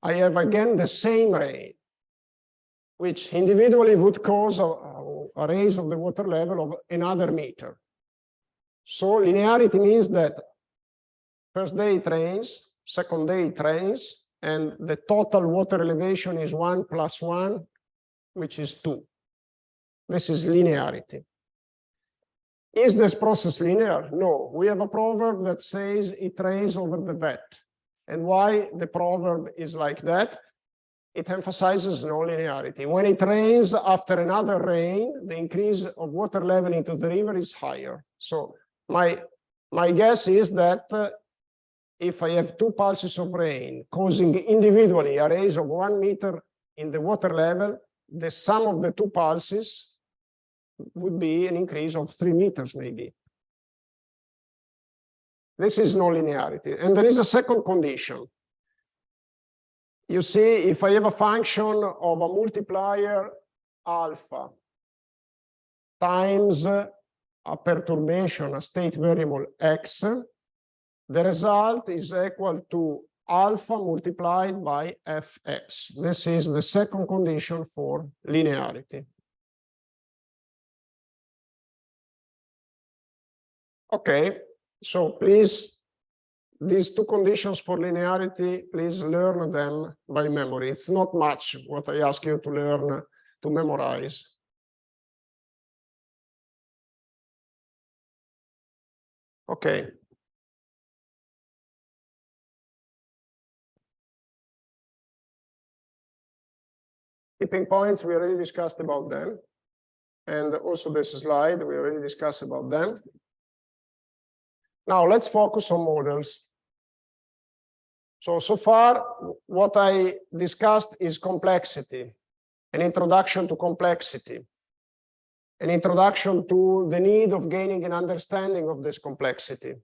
I have again the same rain, which individually would cause a raise of the water level of another meter. So linearity means that first day it rains, second day it rains, and the total water elevation is 1 plus 1, which is 2. This is linearity. Is this process linear? No. We have a proverb that says it rains over the vat. And why the proverb is like that? It emphasizes non-linearity. When it rains after another rain, the increase of water level into the river is higher. So my guess is that if I have two pulses of rain causing individually a raise of 1 meter in the water level, the sum of the two pulses would be an increase of 3 meters, maybe. This is non-linearity. And there is a second condition. You see, if I have a function of a multiplier alpha times a perturbation, a state variable x, the result is equal to alpha multiplied by fx. This is the second condition for linearity. Okay, so please, these two conditions for linearity, please learn them by memory. It's not much what I ask you to learn, to memorize. Okay. Tipping points, we already discussed about them. And also this slide, we already discussed about them. Now let's focus on models. So far, what I discussed is complexity. an introduction to complexity, an introduction to the need of gaining an understanding of this complexity.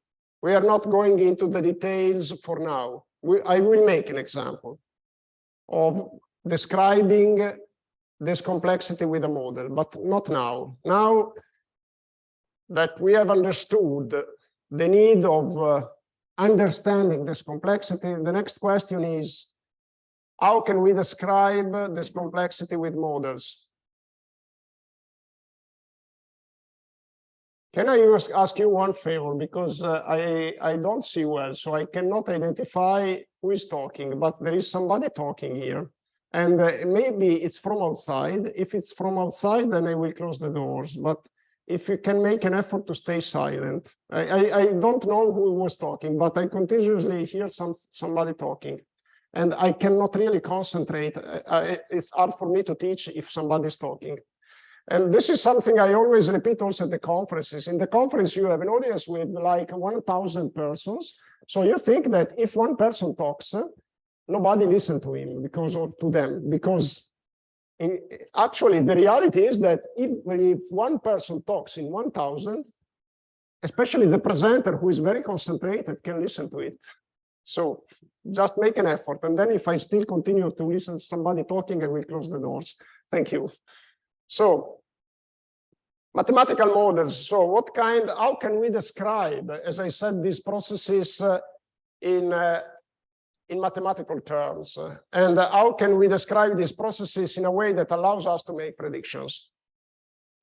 We are not going into the details for now. I will make an example of describing this complexity with a model, but not now. Now that we have understood the need of understanding this complexity, the next question is, how can we describe this complexity with models? Can I ask you one favor? Because I don't see well, so I cannot identify who is talking, but there is somebody talking here. And maybe it's from outside. If it's from outside, then I will close the doors. But if you can make an effort to stay silent. I don't know who was talking, but I continuously hear somebody talking. And I cannot really concentrate. It's hard for me to teach if somebody is talking. And this is something I always repeat also at the conferences. In the conference, you have an audience with like 1,000 persons. So you think that if one person talks, nobody listens to him because or to them. Because actually, the reality is that if one person talks in 1,000, especially the presenter who is very concentrated can listen to it. So just make an effort. And then if I still continue to listen to somebody talking, I will close the doors. Thank you. So mathematical models. So how can we describe, as I said, these processes in mathematical terms? And how can we describe these processes in a way that allows us to make predictions?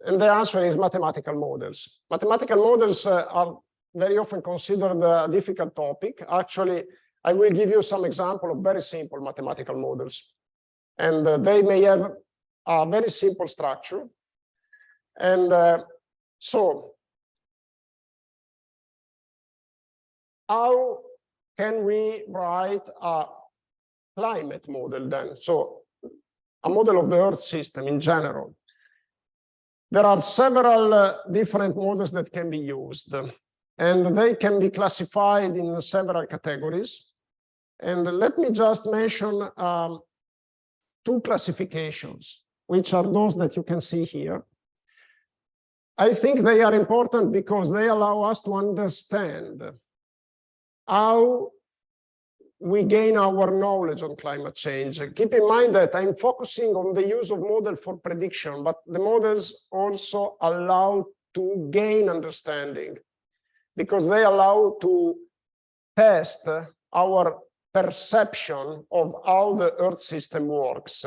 And the answer is mathematical models. Mathematical models are very often considered a difficult topic. Actually, I will give you some example of very simple mathematical models. And they may have a very simple structure. And so how can we write a climate model then? So a model of the Earth system in general. There are several different models that can be used, and they can be classified in several categories. And let me just mention two classifications, which are those that you can see here. I think they are important because they allow us to understand how we gain our knowledge on climate change. Keep in mind that I'm focusing on the use of model for prediction, but the models also allow to gain understanding because they allow to test our perception of how the Earth system works.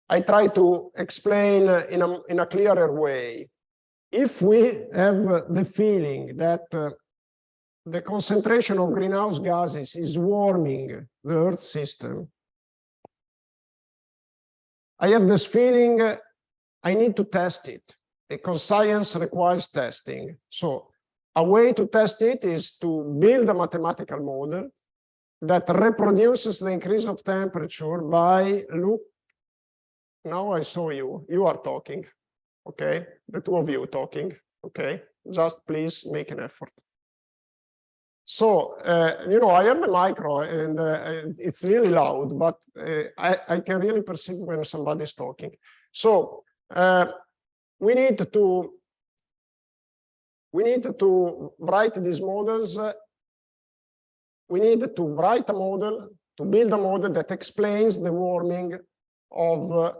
I try to explain in a clearer way. If we have the feeling that the concentration of greenhouse gases is warming the Earth system, I have this feeling I need to test it because science requires testing. So a way to test it is to build a mathematical model that reproduces the increase of temperature by now I saw you are talking, okay? The two of you talking, okay? Just please make an effort. So, you know, I have the micro and it's really loud, but I can really perceive when somebody is talking. So we need to write these models. We need to write a model, to build a model that explains the warming of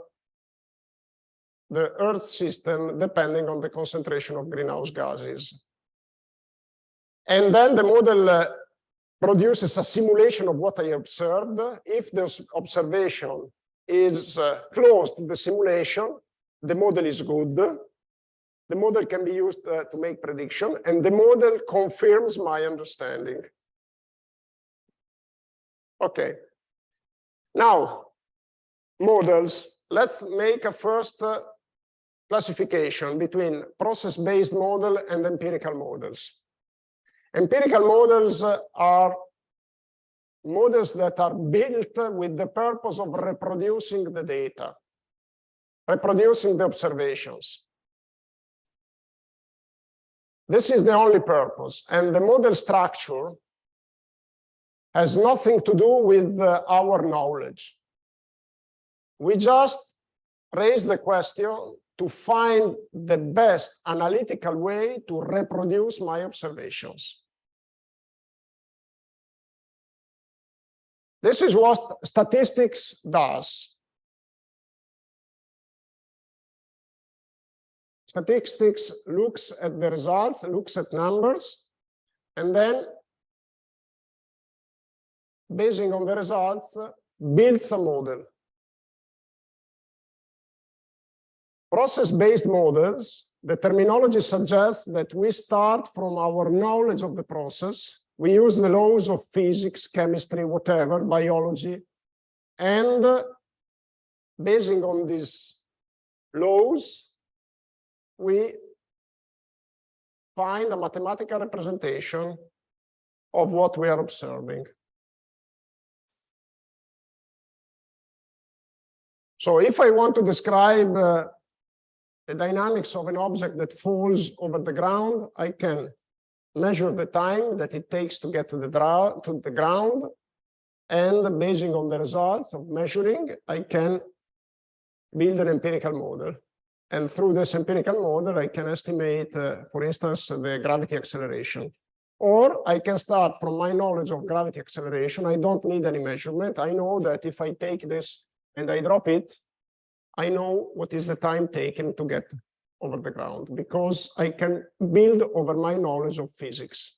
the Earth system depending on the concentration of greenhouse gases. And then the model produces a simulation of what I observed. If this observation is close to the simulation, the model is good. The model can be used to make prediction, and the model confirms my understanding. Okay. Now, models. Let's make a first classification between process-based model and empirical models. Empirical models are models that are built with the purpose of reproducing the data, reproducing the observations. This is the only purpose, and the model structure has nothing to do with our knowledge. We just raise the question to find the best analytical way to reproduce my observations. This is what statistics does. Statistics looks at the results, looks at numbers, and then, basing on the results, builds a model. Process-based models, the terminology suggests that we start from our knowledge of the process. We use the laws of physics, chemistry, whatever, biology, and basing on these laws, we find a mathematical representation of what we are observing. So if I want to describe the dynamics of an object that falls over the ground, I can measure the time that it takes to get to the ground, and basing on the results of measuring, I can build an empirical model. And through this empirical model, I can estimate, for instance, the gravity acceleration. Or I can start from my knowledge of gravity acceleration. I don't need any measurement. I know that if I take this and I drop it, I know what is the time taken to get over the ground, because I can build over my knowledge of physics.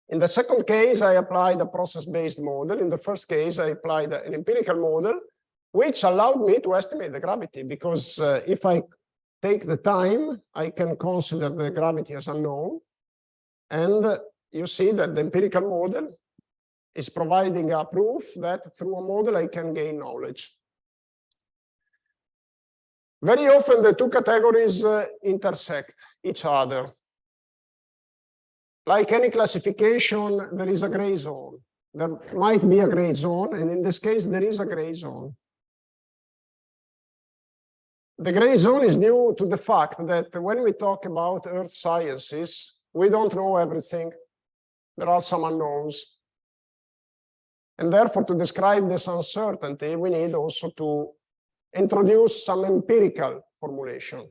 In the second case, I applied a process-based model. In the first case, I applied an empirical model, which allowed me to estimate the gravity, because if I take the time, I can consider the gravity as unknown. And you see that the empirical model is providing a proof that through a model, I can gain knowledge. Very often, the two categories intersect each other. Like any classification, there is a gray zone. There might be a gray zone, and in this case, there is a gray zone. The gray zone is due to the fact that when we talk about earth sciences, we don't know everything. There are some unknowns. And therefore, to describe this uncertainty, we need also to introduce some empirical formulation,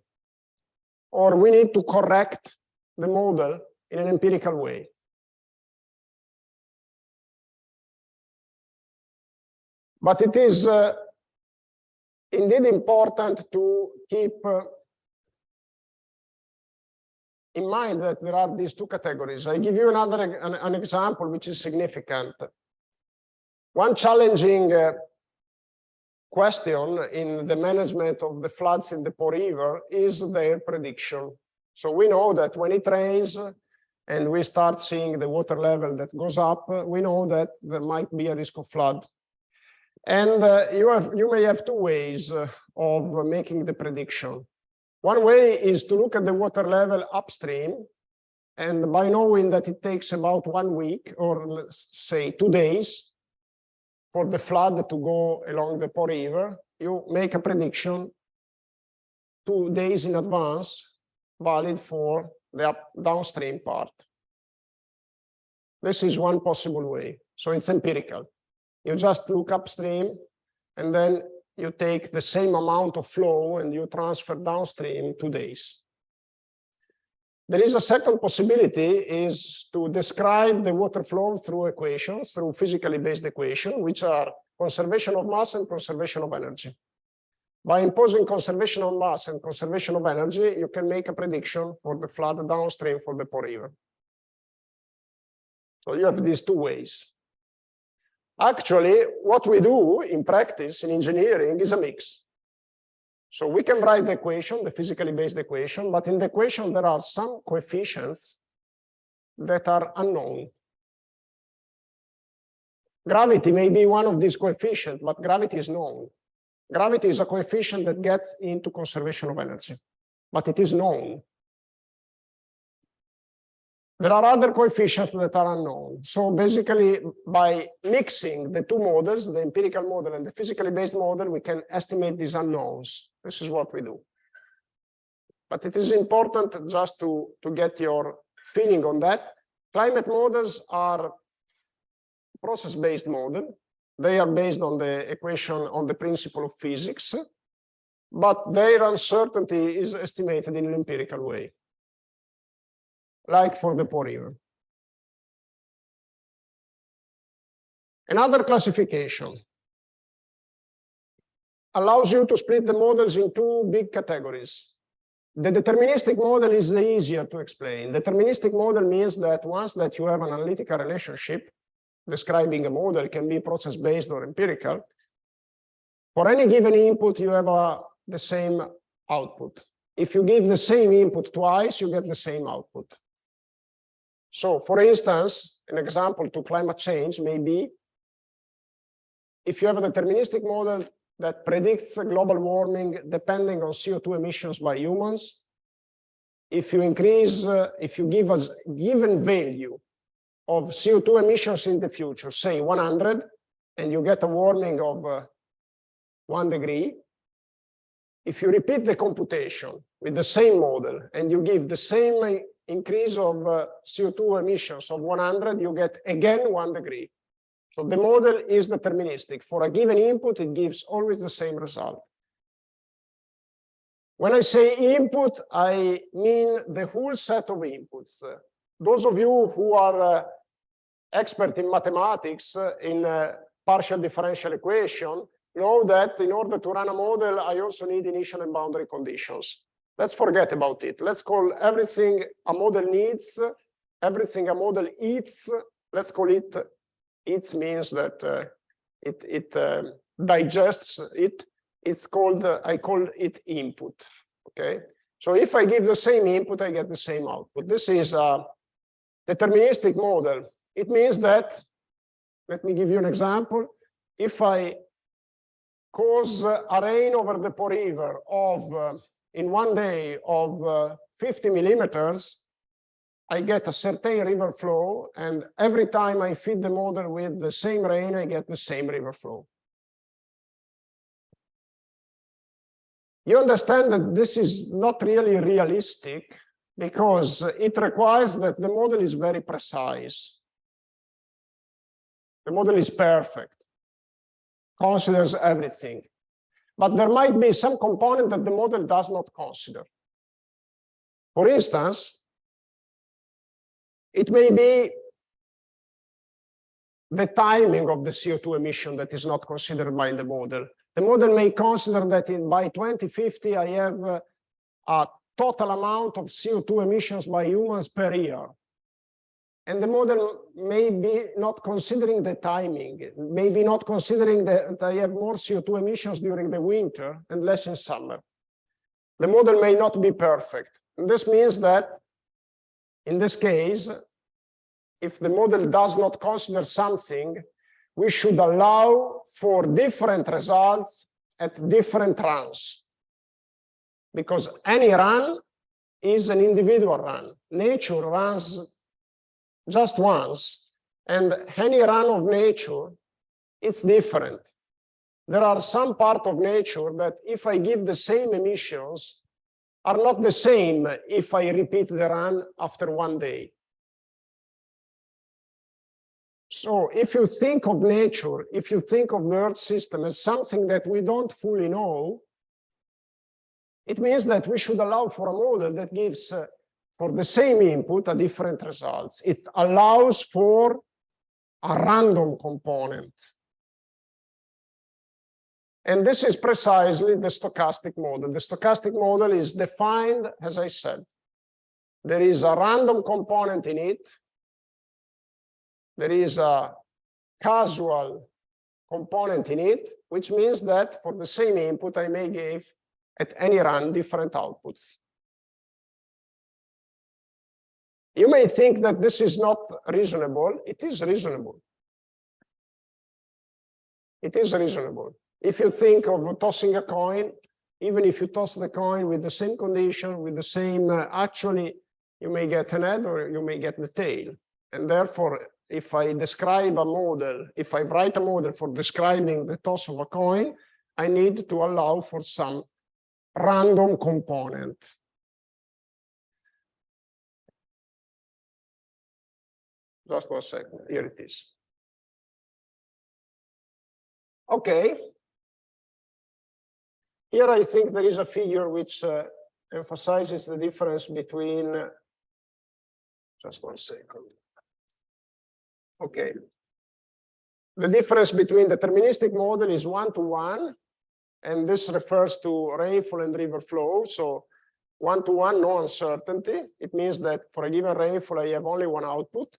or we need to correct the model in an empirical way. But it is indeed important to keep in mind that there are these two categories. I give you an example which is significant. One challenging question in the management of the floods in the Po River is their prediction. So we know that when it rains and we start seeing the water level that goes up, we know that there might be a risk of flood. And you may have two ways of making the prediction. One way is to look at the water level upstream, and by knowing that it takes about 1 week, or let's say 2 days, for the flood to go along the Po River, you make a prediction 2 days in advance, valid for the downstream part. This is one possible way. So it's empirical. You just look upstream, and then you take the same amount of flow and you transfer downstream 2 days. There is a second possibility, is to describe the water flow through equations, through physically based equations, which are conservation of mass and conservation of energy. By imposing conservation of mass and conservation of energy, you can make a prediction for the flood downstream for the Po River. So you have these two ways. Actually, what we do in practice, in engineering, is a mix. So we can write the equation, the physically based equation, but in the equation, there are some coefficients that are unknown. Gravity may be one of these coefficients, but gravity is known. Gravity is a coefficient that gets into conservation of energy, but it is known. There are other coefficients that are unknown. So basically, by mixing the two models, the empirical model and the physically based model, we can estimate these unknowns. This is what we do. But it is important just to get your feeling on that. Climate models are process-based model. They are based on the equation on the principle of physics, but their uncertainty is estimated in an empirical way, like for the Po River. Another classification allows you to split the models in two big categories. The deterministic model is the easier to explain. Deterministic model means that once that you have an analytical relationship, describing a model can be process-based or empirical. For any given input, you have the same output. If you give the same input twice, you get the same output. So, for instance, an example to climate change may be if you have a deterministic model that predicts global warming depending on CO2 emissions by humans, if you give us given value of CO2 emissions in the future, say 100, and you get a warming of 1 degree, if you repeat the computation with the same model and you give the same increase of CO2 emissions of 100, you get again 1 degree. So the model is deterministic. For a given input, it gives always the same result. When I say input, I mean the whole set of inputs. Those of you who are expert in mathematics, in partial differential equation, know that in order to run a model, I also need initial and boundary conditions. Let's forget about it. Let's call everything a model needs, everything a model eats. Let's call it, eats means that it digests it. It's called, I call it input, okay? So if I give the same input, I get the same output. This is a deterministic model. It means that, let me give you an example. If I cause a rain over the Po River of, in 1 day of 50 millimeters, I get a certain river flow, and every time I feed the model with the same rain, I get the same river flow. You understand that this is not really realistic because it requires that the model is very precise. The model is perfect, considers everything. But there might be some component that the model does not consider. For instance, it may be the timing of the CO2 emission that is not considered by the model. The model may consider that by 2050, I have a total amount of CO2 emissions by humans per year. And the model may be not considering the timing, maybe not considering that I have more CO2 emissions during the winter and less in summer. The model may not be perfect. And this means that, in this case, if the model does not consider something, we should allow for different results at different runs. Because any run is an individual run. Nature runs just once, and any run of nature is different. There are some parts of nature that if I give the same emissions are not the same if I repeat the run after 1 day. So if you think of nature, if you think of the Earth system as something that we don't fully know, it means that we should allow for a model that gives for the same input a different results. It allows for a random component. And this is precisely the stochastic model. The stochastic model is defined, as I said. There is a random component in it. There is a causal component in it, which means that for the same input, I may give at any run different outputs. You may think that this is not reasonable. It is reasonable. It is reasonable. If you think of tossing a coin, even if you toss the coin with the same condition, with the same, actually, you may get an head or you may get the tail. And therefore, if I describe a model, if I write a model for describing the toss of a coin, I need to allow for some random component. Just 1 second, here it is. Okay. Here I think there is a figure which emphasizes the difference between, just 1 second. Okay. The difference between deterministic model is 1-to-1, and this refers to rainfall and river flow. So 1-to-1, no uncertainty. It means that for a given rainfall, I have only one output.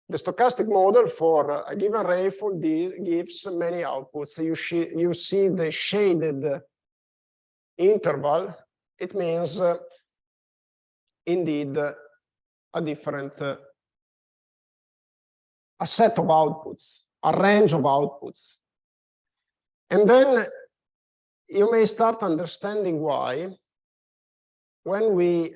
The stochastic model for a given rainfall gives many outputs. You see the shaded interval. It means indeed a different, a set of outputs, a range of outputs. And then you may start understanding why, when we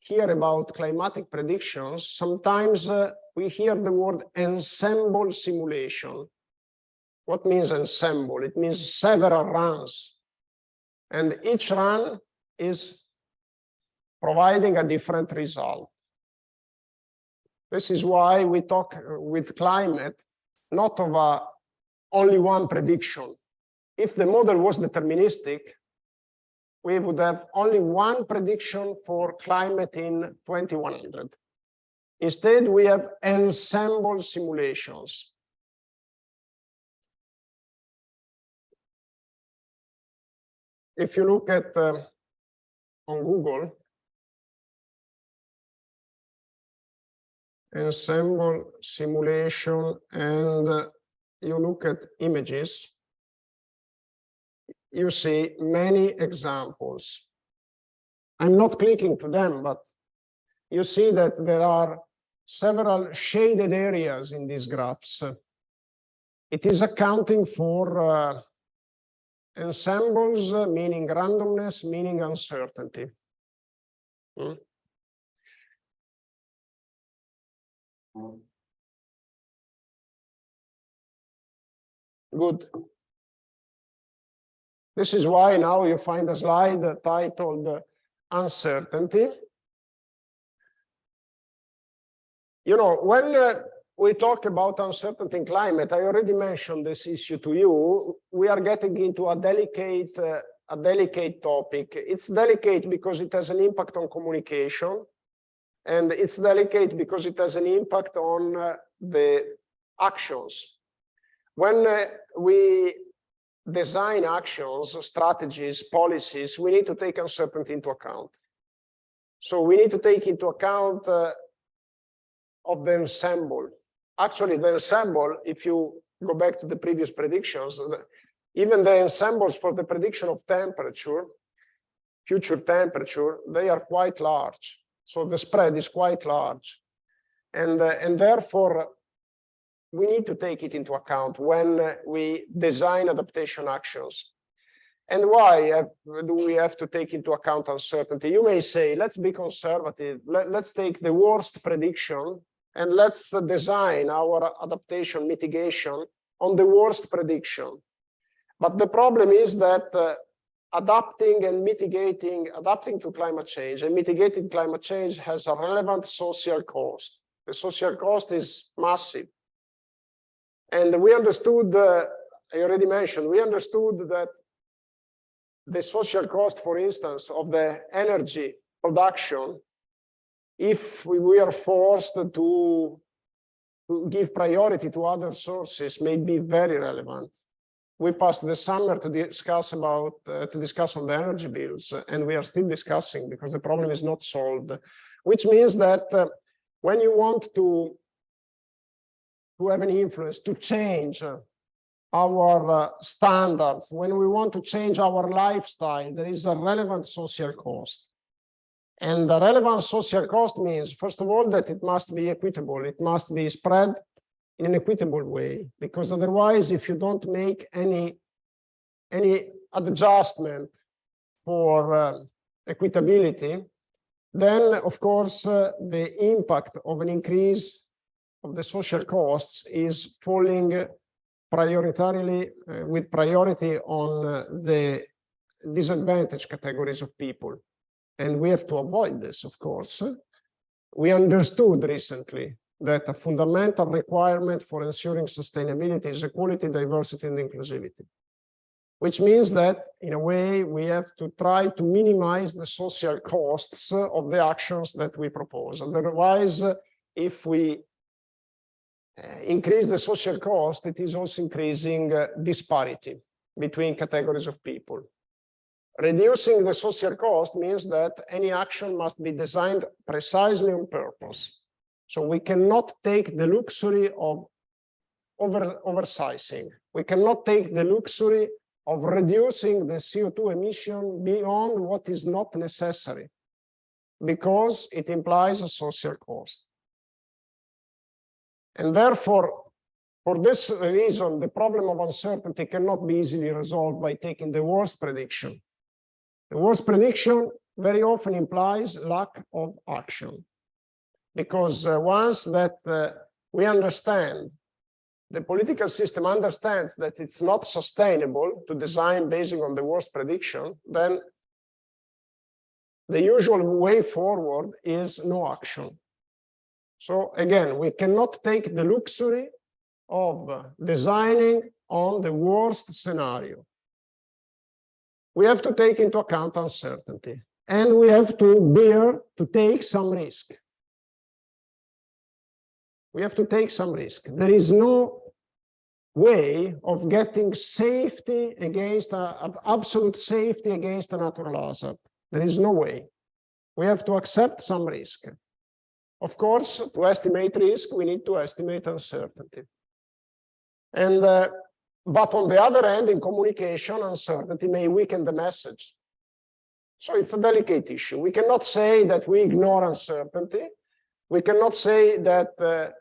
hear about climatic predictions, sometimes we hear the word ensemble simulation. What means ensemble? It means several runs. And each run is providing a different result. This is why we talk with climate, not of only one prediction. If the model was deterministic, we would have only one prediction for climate in 2100. Instead, we have ensemble simulations. If you look at on Google, ensemble simulation, and you look at images, you see many examples. I'm not clicking to them, but you see that there are several shaded areas in these graphs. It is accounting for ensembles, meaning randomness, meaning uncertainty. Good. This is why now you find a slide titled uncertainty. You know, when we talk about uncertainty in climate, I already mentioned this issue to you. We are getting into a delicate topic. It's delicate because it has an impact on communication, and it's delicate because it has an impact on the actions. When we design actions, strategies, policies, we need to take uncertainty into account. So we need to take into account of the ensemble. Actually, the ensemble, if you go back to the previous predictions, even the ensembles for the prediction of temperature, future temperature, they are quite large. So the spread is quite large. And therefore, we need to take it into account when we design adaptation actions. And why do we have to take into account uncertainty? You may say, let's be conservative. Let's take the worst prediction and let's design our adaptation mitigation on the worst prediction. But the problem is that adapting to climate change and mitigating climate change has a relevant social cost. The social cost is massive. And we understood, I already mentioned, we understood that the social cost, for instance, of the energy production, if we are forced to give priority to other sources, may be very relevant. We passed the summer to discuss on the energy bills, and we are still discussing because the problem is not solved. Which means that when you want to have an influence, to change our standards, when we want to change our lifestyle, there is a relevant social cost. And the relevant social cost means, first of all, that it must be equitable. It must be spread in an equitable way, because otherwise, if you don't make any adjustment for equitability, then, of course, the impact of an increase of the social costs is falling prioritarily with priority on the disadvantaged categories of people. And we have to avoid this, of course. We understood recently that a fundamental requirement for ensuring sustainability is equality, diversity, and inclusivity, which means that, in a way, we have to try to minimize the social costs of the actions that we propose. Otherwise, if we increase the social cost, it is also increasing disparity between categories of people. Reducing the social cost means that any action must be designed precisely on purpose. So we cannot take the luxury of oversizing. We cannot take the luxury of reducing the CO2 emission beyond what is not necessary, because it implies a social cost. And therefore, for this reason, the problem of uncertainty cannot be easily resolved by taking the worst prediction. The worst prediction very often implies lack of action, because once that we understand, the political system understands that it's not sustainable to design based on the worst prediction, then the usual way forward is no action. So again, we cannot take the luxury of designing on the worst scenario. We have to take into account uncertainty, and we have to bear to take some risk. We have to take some risk. There is no way of getting safety against absolute safety against a natural hazard. There is no way. We have to accept some risk. Of course, to estimate risk, we need to estimate uncertainty. And but on the other hand, in communication, uncertainty may weaken the message. So it's a delicate issue. We cannot say that we ignore uncertainty. We cannot say that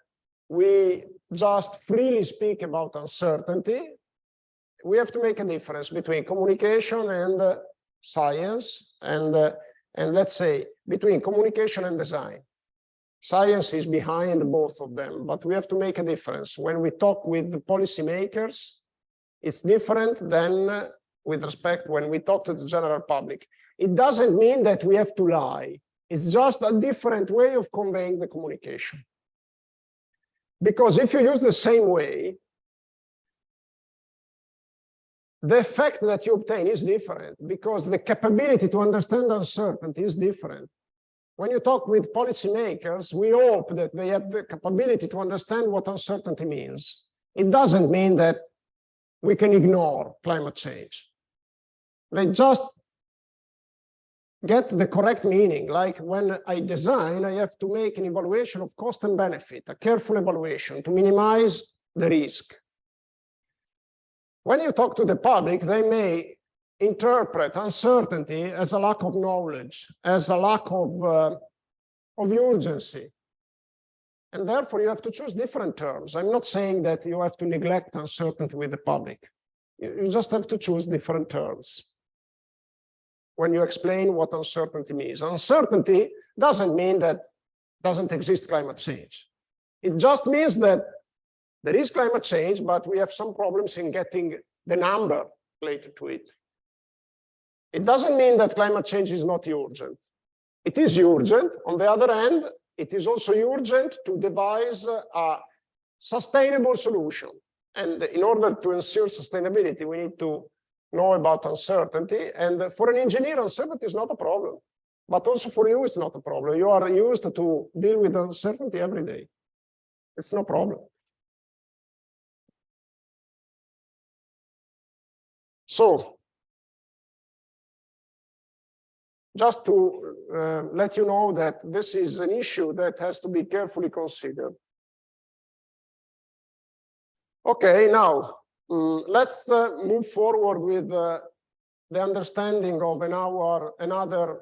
we just freely speak about uncertainty. We have to make a difference between communication and science, and let's say between communication and design. Science is behind both of them, but we have to make a difference. When we talk with the policymakers, it's different than with respect when we talk to the general public. It doesn't mean that we have to lie. It's just a different way of conveying the communication. Because if you use the same way, the effect that you obtain is different, because the capability to understand uncertainty is different. When you talk with policymakers, we hope that they have the capability to understand what uncertainty means. It doesn't mean that we can ignore climate change. They just get the correct meaning. Like when I design, I have to make an evaluation of cost and benefit, a careful evaluation to minimize the risk. When you talk to the public, they may interpret uncertainty as a lack of knowledge, as a lack of urgency. And therefore, you have to choose different terms. I'm not saying that you have to neglect uncertainty with the public. You just have to choose different terms when you explain what uncertainty means. Uncertainty doesn't mean that doesn't exist climate change. It just means that there is climate change, but we have some problems in getting the number related to it. It doesn't mean that climate change is not urgent. It is urgent. On the other hand, it is also urgent to devise a sustainable solution. And in order to ensure sustainability, we need to know about uncertainty. And for an engineer, uncertainty is not a problem. But also for you, it's not a problem. You are used to deal with uncertainty every day. It's no problem. So, just to let you know that this is an issue that has to be carefully considered. Okay, now let's move forward with the understanding of another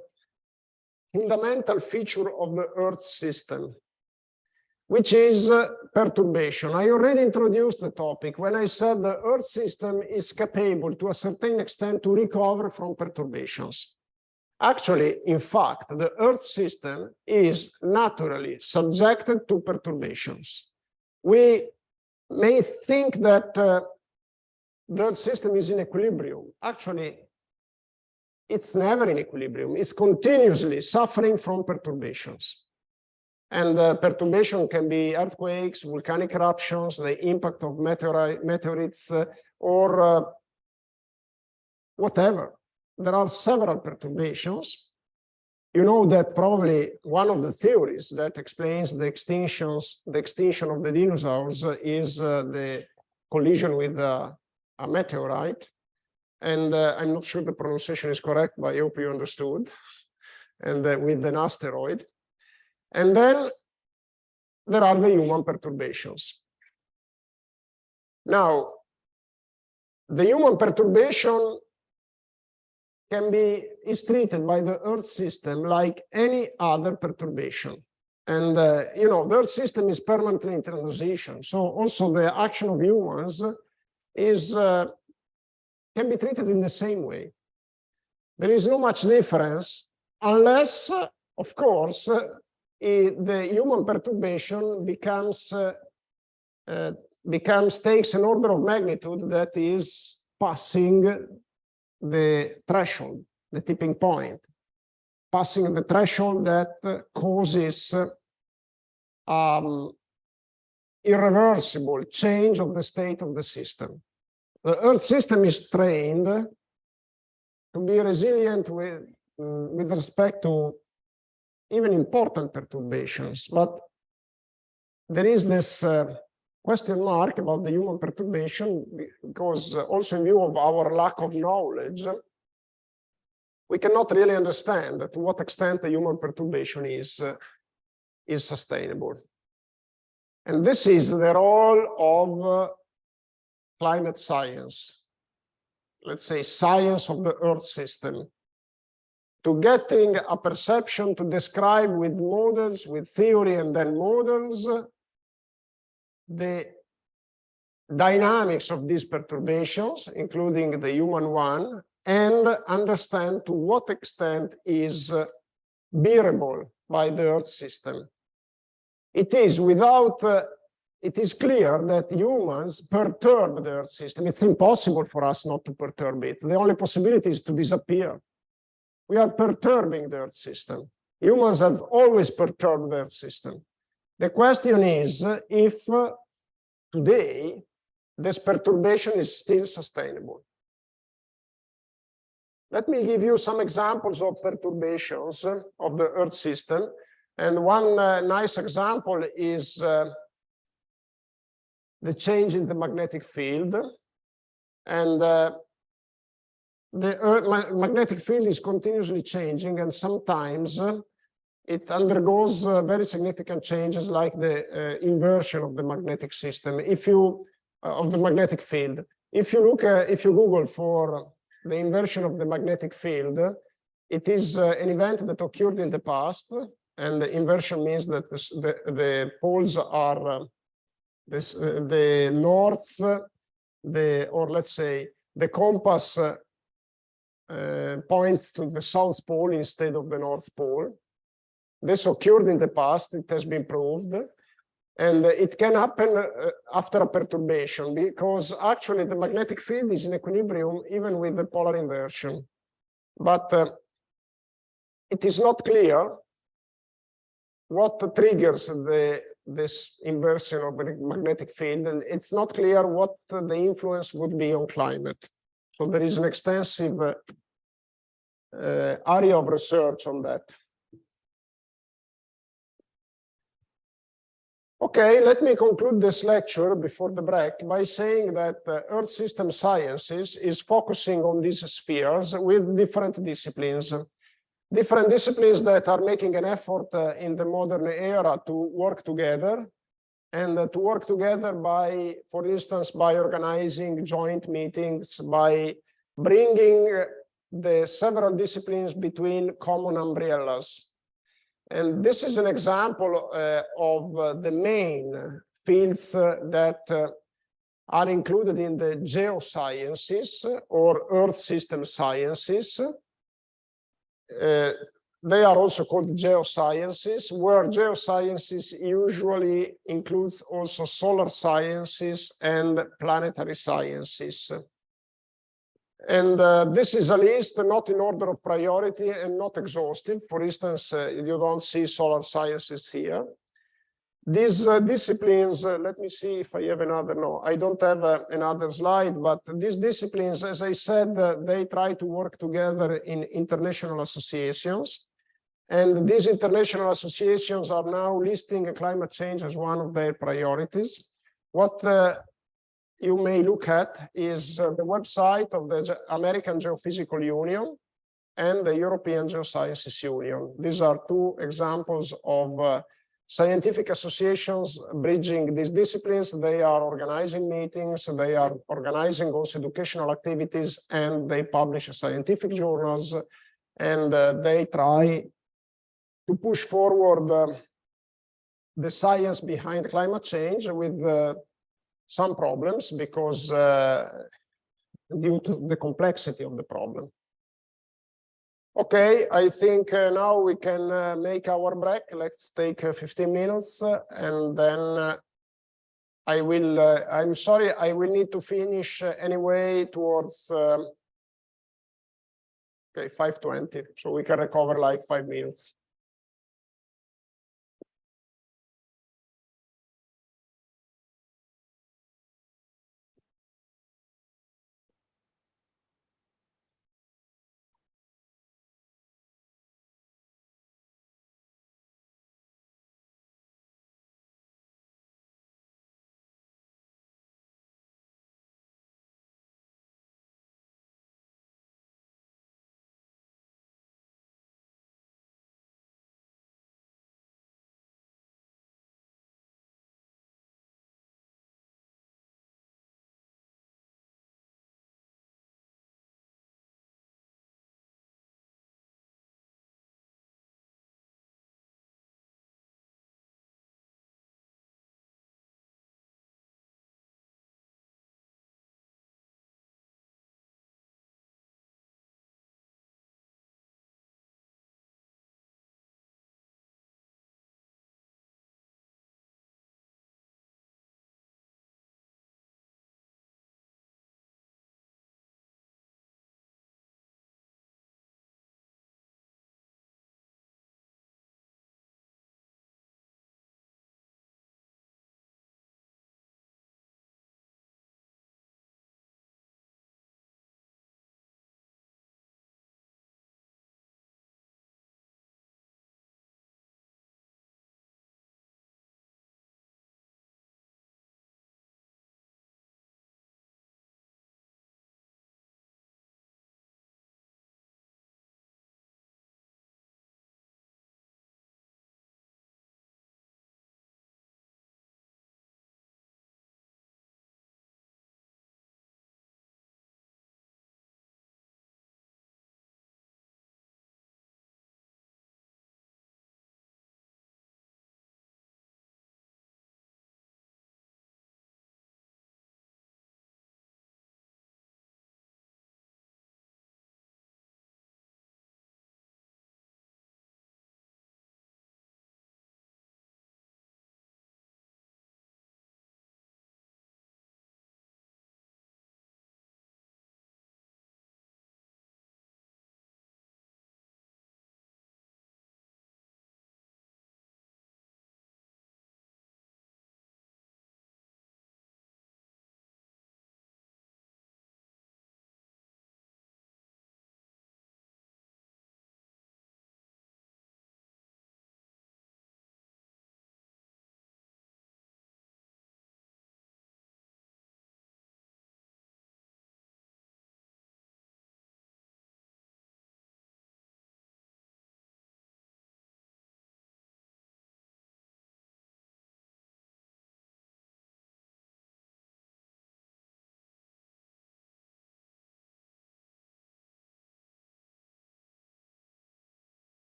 fundamental feature of the Earth system, which is perturbation. I already introduced the topic when I said the Earth system is capable to a certain extent to recover from perturbations. Actually, in fact, the Earth system is naturally subjected to perturbations. We may think that the Earth system is in equilibrium. Actually, it's never in equilibrium. It's continuously suffering from perturbations. And perturbation can be earthquakes, volcanic eruptions, the impact of meteorites, or whatever. There are several perturbations. You know that probably one of the theories that explains the extinction of the dinosaurs is the collision with a meteorite. And I'm not sure the pronunciation is correct, but I hope you understood. And with an asteroid. And then there are the human perturbations. Now, the human perturbation is treated by the Earth system like any other perturbation. And, you know, the Earth system is permanently in transition. So also the action of humans can be treated in the same way. There is no much difference unless, of course, the human perturbation takes an order of magnitude that is passing the threshold, the tipping point, passing the threshold that causes irreversible change of the state of the system. The Earth system is trained to be resilient with respect to even important perturbations, but there is this question mark about the human perturbation, because also in view of our lack of knowledge, we cannot really understand to what extent the human perturbation is sustainable. And this is the role of climate science, let's say science of the Earth system, to getting a perception to describe with models, with theory and then models, the dynamics of these perturbations, including the human one, and understand to what extent is bearable by the Earth system. It is clear that humans perturb the Earth system. It's impossible for us not to perturb it. The only possibility is to disappear. We are perturbing the Earth system. Humans have always perturbed the Earth system. The question is if today this perturbation is still sustainable. Let me give you some examples of perturbations of the Earth system. And one nice example is the change in the magnetic field. And the magnetic field is continuously changing, and sometimes it undergoes very significant changes, like the inversion of the magnetic system. Of the magnetic field, if you Google for the inversion of the magnetic field, it is an event that occurred in the past, and the inversion means that the poles are the north, or let's say the compass points to the South Pole instead of the North Pole. This occurred in the past, it has been proved, and it can happen after a perturbation, because actually the magnetic field is in equilibrium even with the polar inversion. But it is not clear what triggers this inversion of the magnetic field, and it's not clear what the influence would be on climate. So there is an extensive area of research on that. Okay, let me conclude this lecture before the break by saying that Earth system sciences is focusing on these spheres with different disciplines. Different disciplines that are making an effort in the modern era to work together, and to work together by, for instance, by organizing joint meetings, by bringing the several disciplines between common umbrellas. And this is an example of the main fields that are included in the geosciences or Earth system sciences. They are also called geosciences, where geosciences usually includes also solar sciences and planetary sciences. And this is a list not in order of priority and not exhaustive. For instance, you don't see solar sciences here. These disciplines, let me see if I have another, no, I don't have another slide, but these disciplines, as I said, they try to work together in international associations. And these international associations are now listing climate change as one of their priorities. What you may look at is the website of the American Geophysical Union and the European Geosciences Union. These are two examples of scientific associations bridging these disciplines. They are organizing meetings, they are organizing also educational activities, and they publish scientific journals, and they try to push forward the science behind climate change with some problems because due to the complexity of the problem. Okay, I think now we can make our break. Let's take 15 minutes and then I'm sorry, I will need to finish anyway towards okay, 5:20, so we can recover like 5 minutes.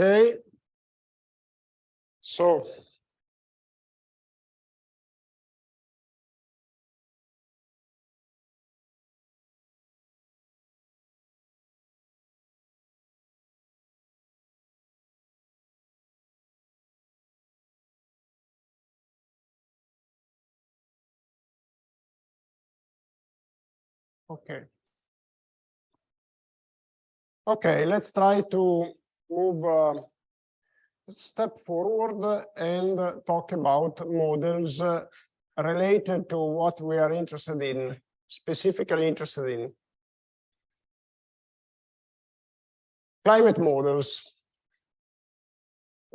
Okay. So okay. Okay, let's try to move a step forward and talk about models related to what we are interested in, specifically interested in. Climate models.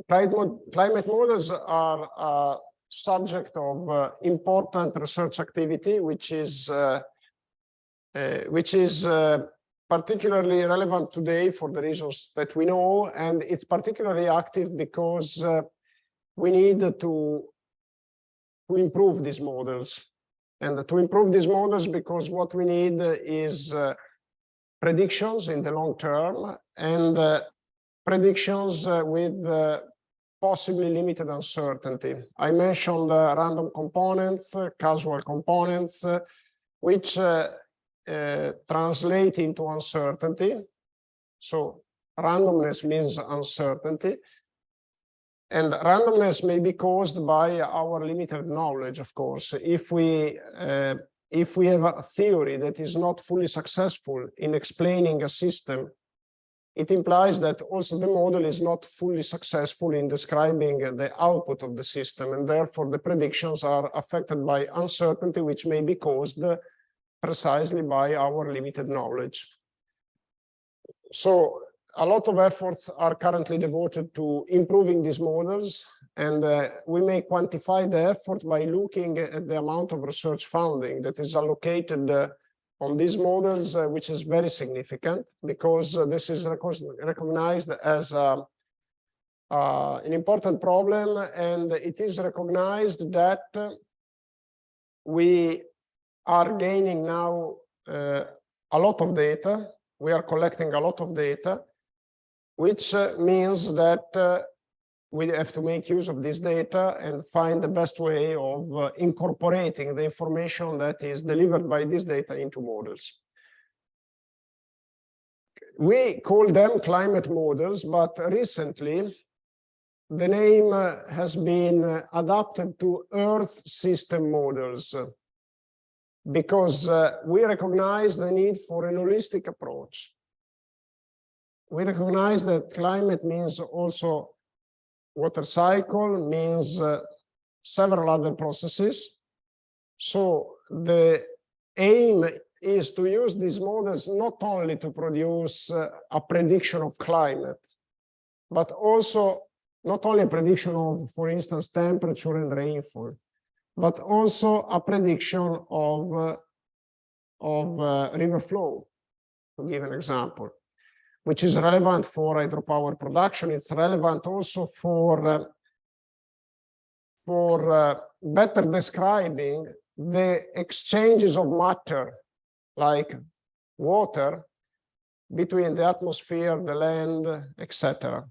Climate models are a subject of important research activity, which is particularly relevant today for the reasons that we know, and it's particularly active because we need to improve these models. And to improve these models, because what we need is predictions in the long term and predictions with possibly limited uncertainty. I mentioned random components, casual components, which translate into uncertainty. So randomness means uncertainty. And randomness may be caused by our limited knowledge, of course. If we have a theory that is not fully successful in explaining a system, it implies that also the model is not fully successful in describing the output of the system, and therefore the predictions are affected by uncertainty, which may be caused precisely by our limited knowledge. So a lot of efforts are currently devoted to improving these models, and we may quantify the effort by looking at the amount of research funding that is allocated on these models, which is very significant, because this is recognized as an important problem, and it is recognized that we are gaining now a lot of data. We are collecting a lot of data, which means that we have to make use of this data and find the best way of incorporating the information that is delivered by this data into models. We call them climate models, but recently the name has been adapted to Earth system models, because we recognize the need for an holistic approach. We recognize that climate means also water cycle, means several other processes. So the aim is to use these models not only to produce a prediction of climate, but also not only a prediction of, for instance, temperature and rainfall, but also a prediction of river flow, to give an example, which is relevant for hydropower production. It's relevant also for better describing the exchanges of matter, like water, between the atmosphere, the land, etc.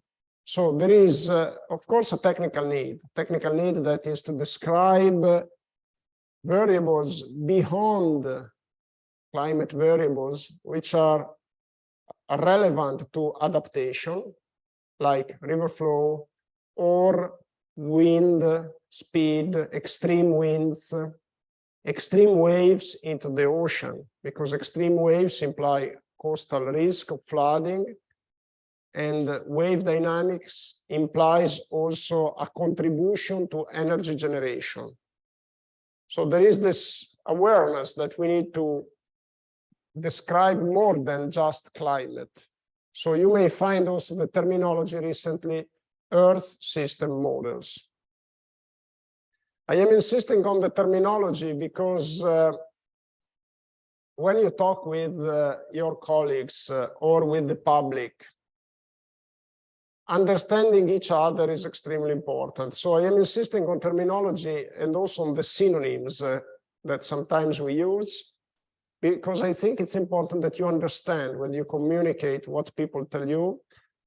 So there is, of course, a technical need that is to describe variables beyond climate variables, which are relevant to adaptation, like river flow or wind speed, extreme winds, extreme waves into the ocean, because extreme waves imply coastal risk of flooding, and wave dynamics implies also a contribution to energy generation. So there is this awareness that we need to describe more than just climate. So you may find also the terminology recently, Earth system models. I am insisting on the terminology because when you talk with your colleagues or with the public, understanding each other is extremely important. So I am insisting on terminology and also on the synonyms that sometimes we use, because I think it's important that you understand when you communicate what people tell you,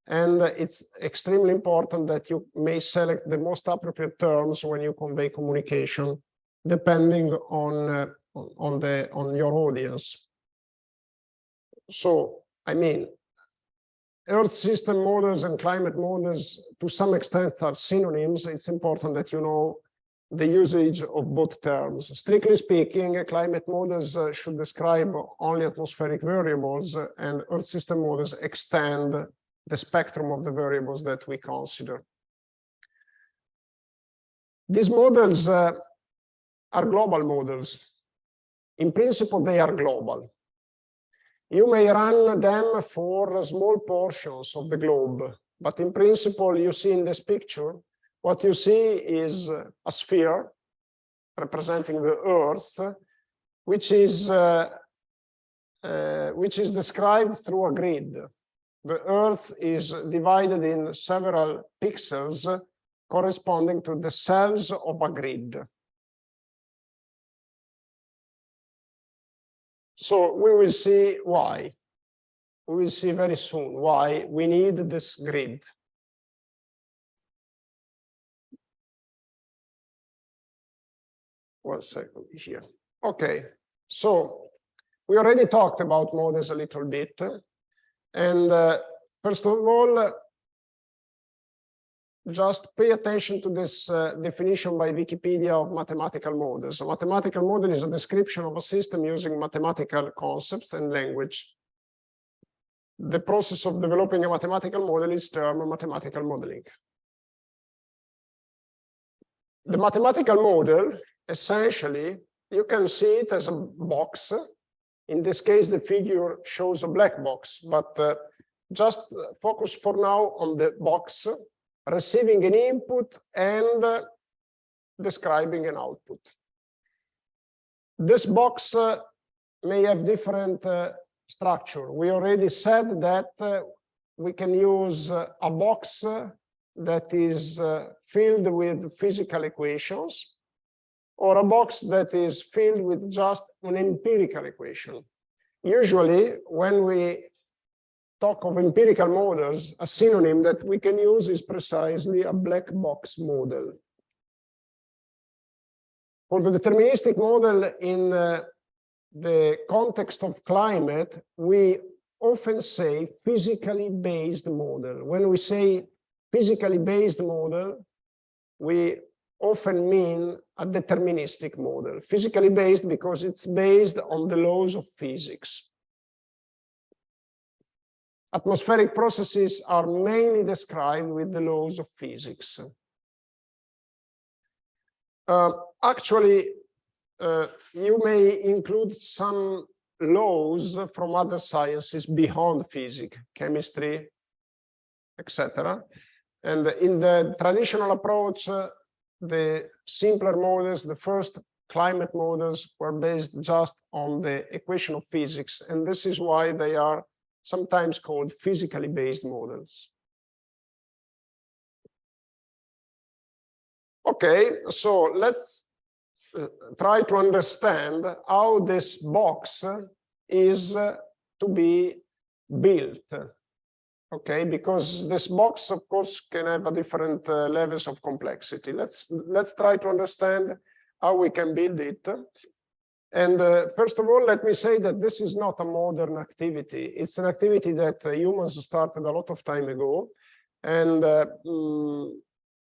And it's extremely important that you may select the most appropriate terms when you convey communication, depending on your audience. So, I mean, Earth system models and climate models, to some extent, are synonyms. It's important that you know the usage of both terms. Strictly speaking, climate models should describe only atmospheric variables, and Earth system models extend the spectrum of the variables that we consider. These models are global models. In principle, they are global. You may run them for small portions of the globe, but in principle, you see in this picture, what you see is a sphere representing the Earth, which is described through a grid. The Earth is divided in several pixels corresponding to the cells of a grid. So we will see why. We will see very soon why we need this grid. One second here. Okay, so we already talked about models a little bit. And first of all, just pay attention to this definition by Wikipedia of mathematical models. A mathematical model is a description of a system using mathematical concepts and language. The process of developing a mathematical model is termed mathematical modeling. The mathematical model, essentially, you can see it as a box. In this case, the figure shows a black box, but just focus for now on the box, receiving an input and describing an output. This box may have different structure. We already said that we can use a box that is filled with physical equations, or a box that is filled with just an empirical equation. Usually, when we talk of empirical models, a synonym that we can use is precisely a black box model. For the deterministic model in the context of climate, we often say physically based model. When we say physically based model, we often mean a deterministic model. Physically based because it's based on the laws of physics. Atmospheric processes are mainly described with the laws of physics. Actually, you may include some laws from other sciences beyond physics, chemistry, etc. And in the traditional approach, the simpler models, the first climate models, were based just on the equation of physics, and this is why they are sometimes called physically based models. Okay, so let's try to understand how this box is to be built. Okay, because this box, of course, can have a different levels of complexity. Let's try to understand how we can build it. And first of all, let me say that this is not a modern activity. It's an activity that humans started a lot of time ago. And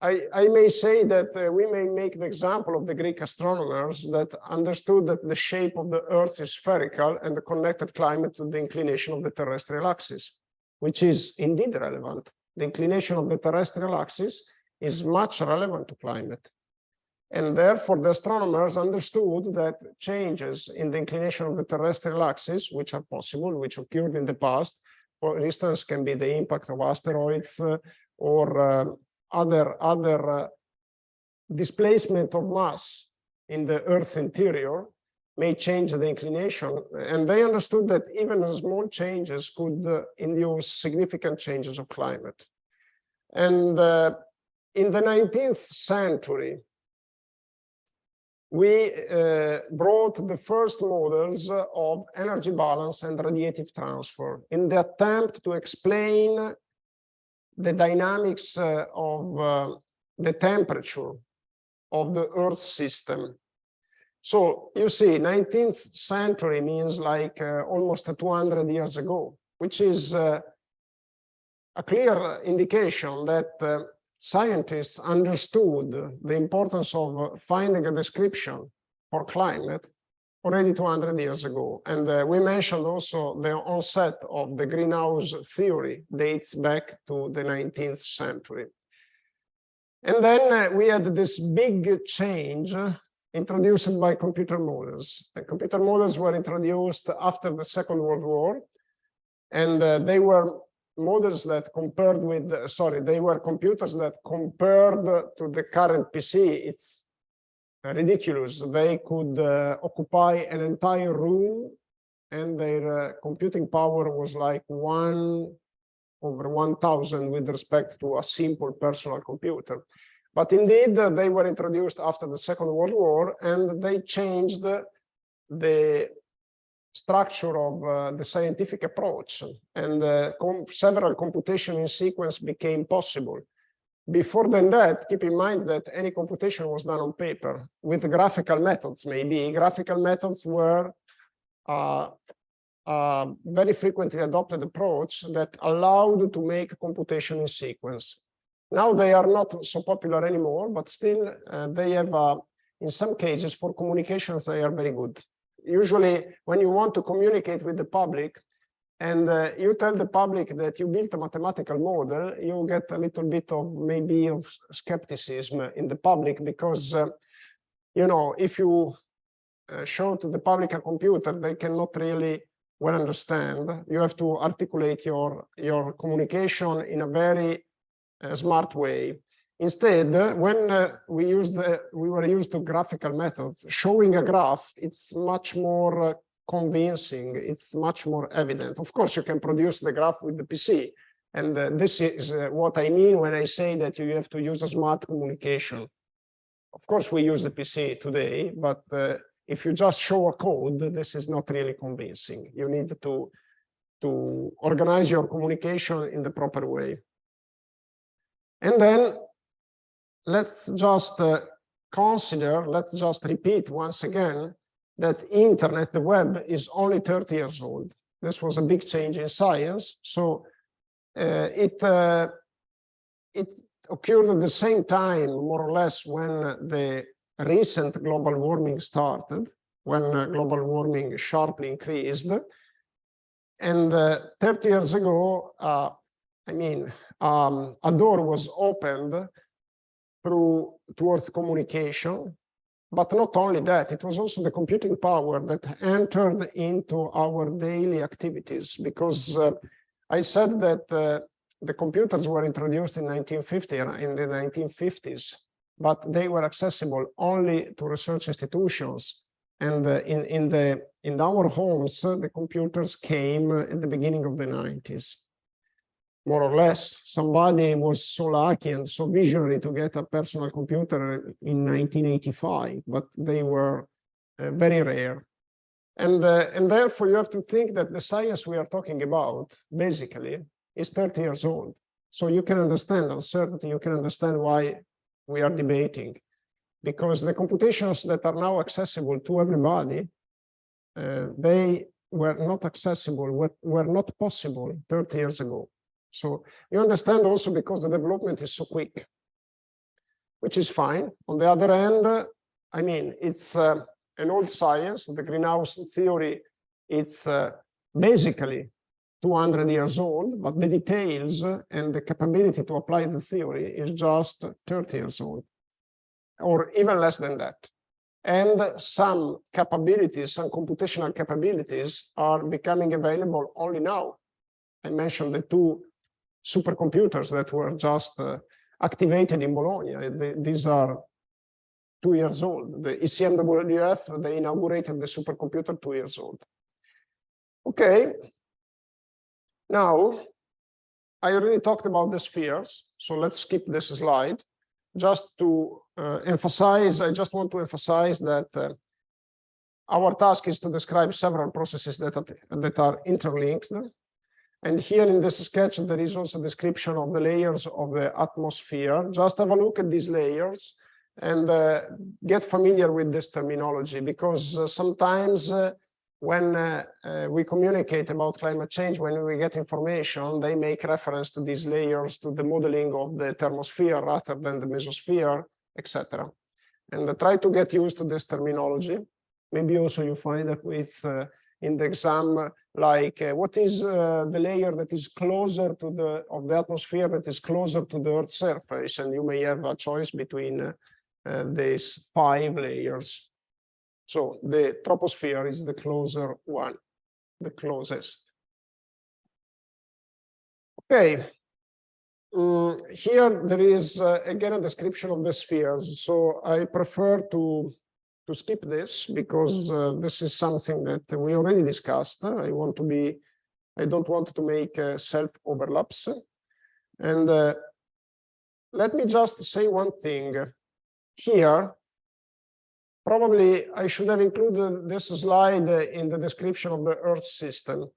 I may say that we may make the example of the Greek astronomers that understood that the shape of the Earth is spherical and the connected climate to the inclination of the terrestrial axis, which is indeed relevant. The inclination of the terrestrial axis is much relevant to climate. And therefore, the astronomers understood that changes in the inclination of the terrestrial axis, which are possible, which occurred in the past, for instance, can be the impact of asteroids or other displacement of mass in the Earth's interior, may change the inclination. And they understood that even small changes could induce significant changes of climate. And in the 19th century, we brought the first models of energy balance and radiative transfer in the attempt to explain the dynamics of the temperature of the Earth system. So you see, 19th century means like almost 200 years ago, which is a clear indication that scientists understood the importance of finding a description for climate already 200 years ago. And we mentioned also the onset of the greenhouse theory dates back to the 19th century. And then we had this big change introduced by computer models. And computer models were introduced after the Second World War, and they were models that compared with, they were computers that compared to the current PC, it's ridiculous. They could occupy an entire room, and their computing power was like 1/1000 with respect to a simple personal computer. But indeed, they were introduced after the Second World War, and they changed the structure of the scientific approach, and several computation in sequence became possible. Before than that, keep in mind that any computation was done on paper with graphical methods. Maybe graphical methods were very frequently adopted approach that allowed to make computation in sequence. Now they are not so popular anymore, but still they have, in some cases, for communications, they are very good. Usually, when you want to communicate with the public, and you tell the public that you built a mathematical model, you get a little bit of maybe of skepticism in the public, because you know, if you show to the public a computer, they cannot really well understand. You have to articulate your communication in a very smart way. Instead, when we were used to graphical methods, showing a graph, it's much more convincing, it's much more evident. Of course, you can produce the graph with the PC, and this is what I mean when I say that you have to use a smart communication. Of course, we use the PC today, but if you just show a code, this is not really convincing. You need to organize your communication in the proper way. And then let's just let's just repeat once again that internet, the web, is only 30 years old. This was a big change in science. So it occurred at the same time, more or less, when the recent global warming started, when global warming sharply increased. And 30 years ago, a door was opened towards communication. But not only that, it was also the computing power that entered into our daily activities, because I said that the computers were introduced in 1950, in the 1950s, but they were accessible only to research institutions. And in our homes, the computers came at the beginning of the 90s. More or less, somebody was so lucky and so visionary to get a personal computer in 1985, but they were very rare. And therefore, you have to think that the science we are talking about, basically, is 30 years old. So you can understand uncertainty, you can understand why we are debating. Because the computations that are now accessible to everybody, they were not accessible, were not possible 30 years ago. So you understand also because the development is so quick, which is fine. On the other hand, I mean, it's an old science. The greenhouse theory, it's basically 200 years old, but the details and the capability to apply the theory is just 30 years old, or even less than that. And some capabilities, some computational capabilities are becoming available only now. I mentioned the two supercomputers that were just activated in Bologna. These are 2 years old. The ECMWF, they inaugurated the supercomputer 2 years old. Okay. Now, I already talked about the spheres, so let's skip this slide. Just to emphasize, I just want to emphasize that our task is to describe several processes that are interlinked. And here in this sketch, there is also a description of the layers of the atmosphere. Just have a look at these layers and get familiar with this terminology, because sometimes when we communicate about climate change, when we get information, they make reference to these layers, to the modeling of the thermosphere rather than the mesosphere, etc. And try to get used to this terminology. Maybe also you find that with in the exam, like what is the layer that is closer to the atmosphere, that is closer to the Earth's surface, and you may have a choice between these 5 layers. So the troposphere is the closer one, the closest. Okay. Here there is again a description of the spheres. So I prefer to skip this, because this is something that we already discussed. I don't want to make self overlaps. And let me just say one thing here. Probably I should have included this slide in the description of the Earth system.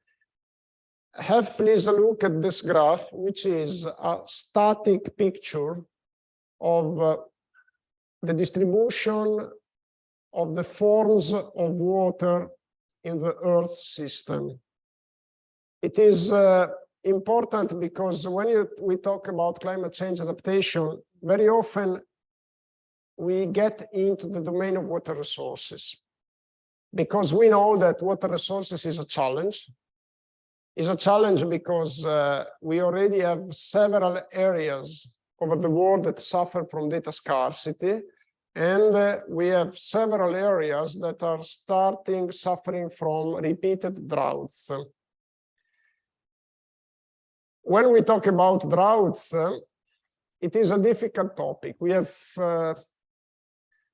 Have please a look at this graph, which is a static picture of the distribution of the forms of water in the Earth system. It is important because when we talk about climate change adaptation, very often we get into the domain of water resources, because we know that water resources is a challenge. It's a challenge because we already have several areas over the world that suffer from data scarcity, and we have several areas that are suffering from repeated droughts. When we talk about droughts, it is a difficult topic. We have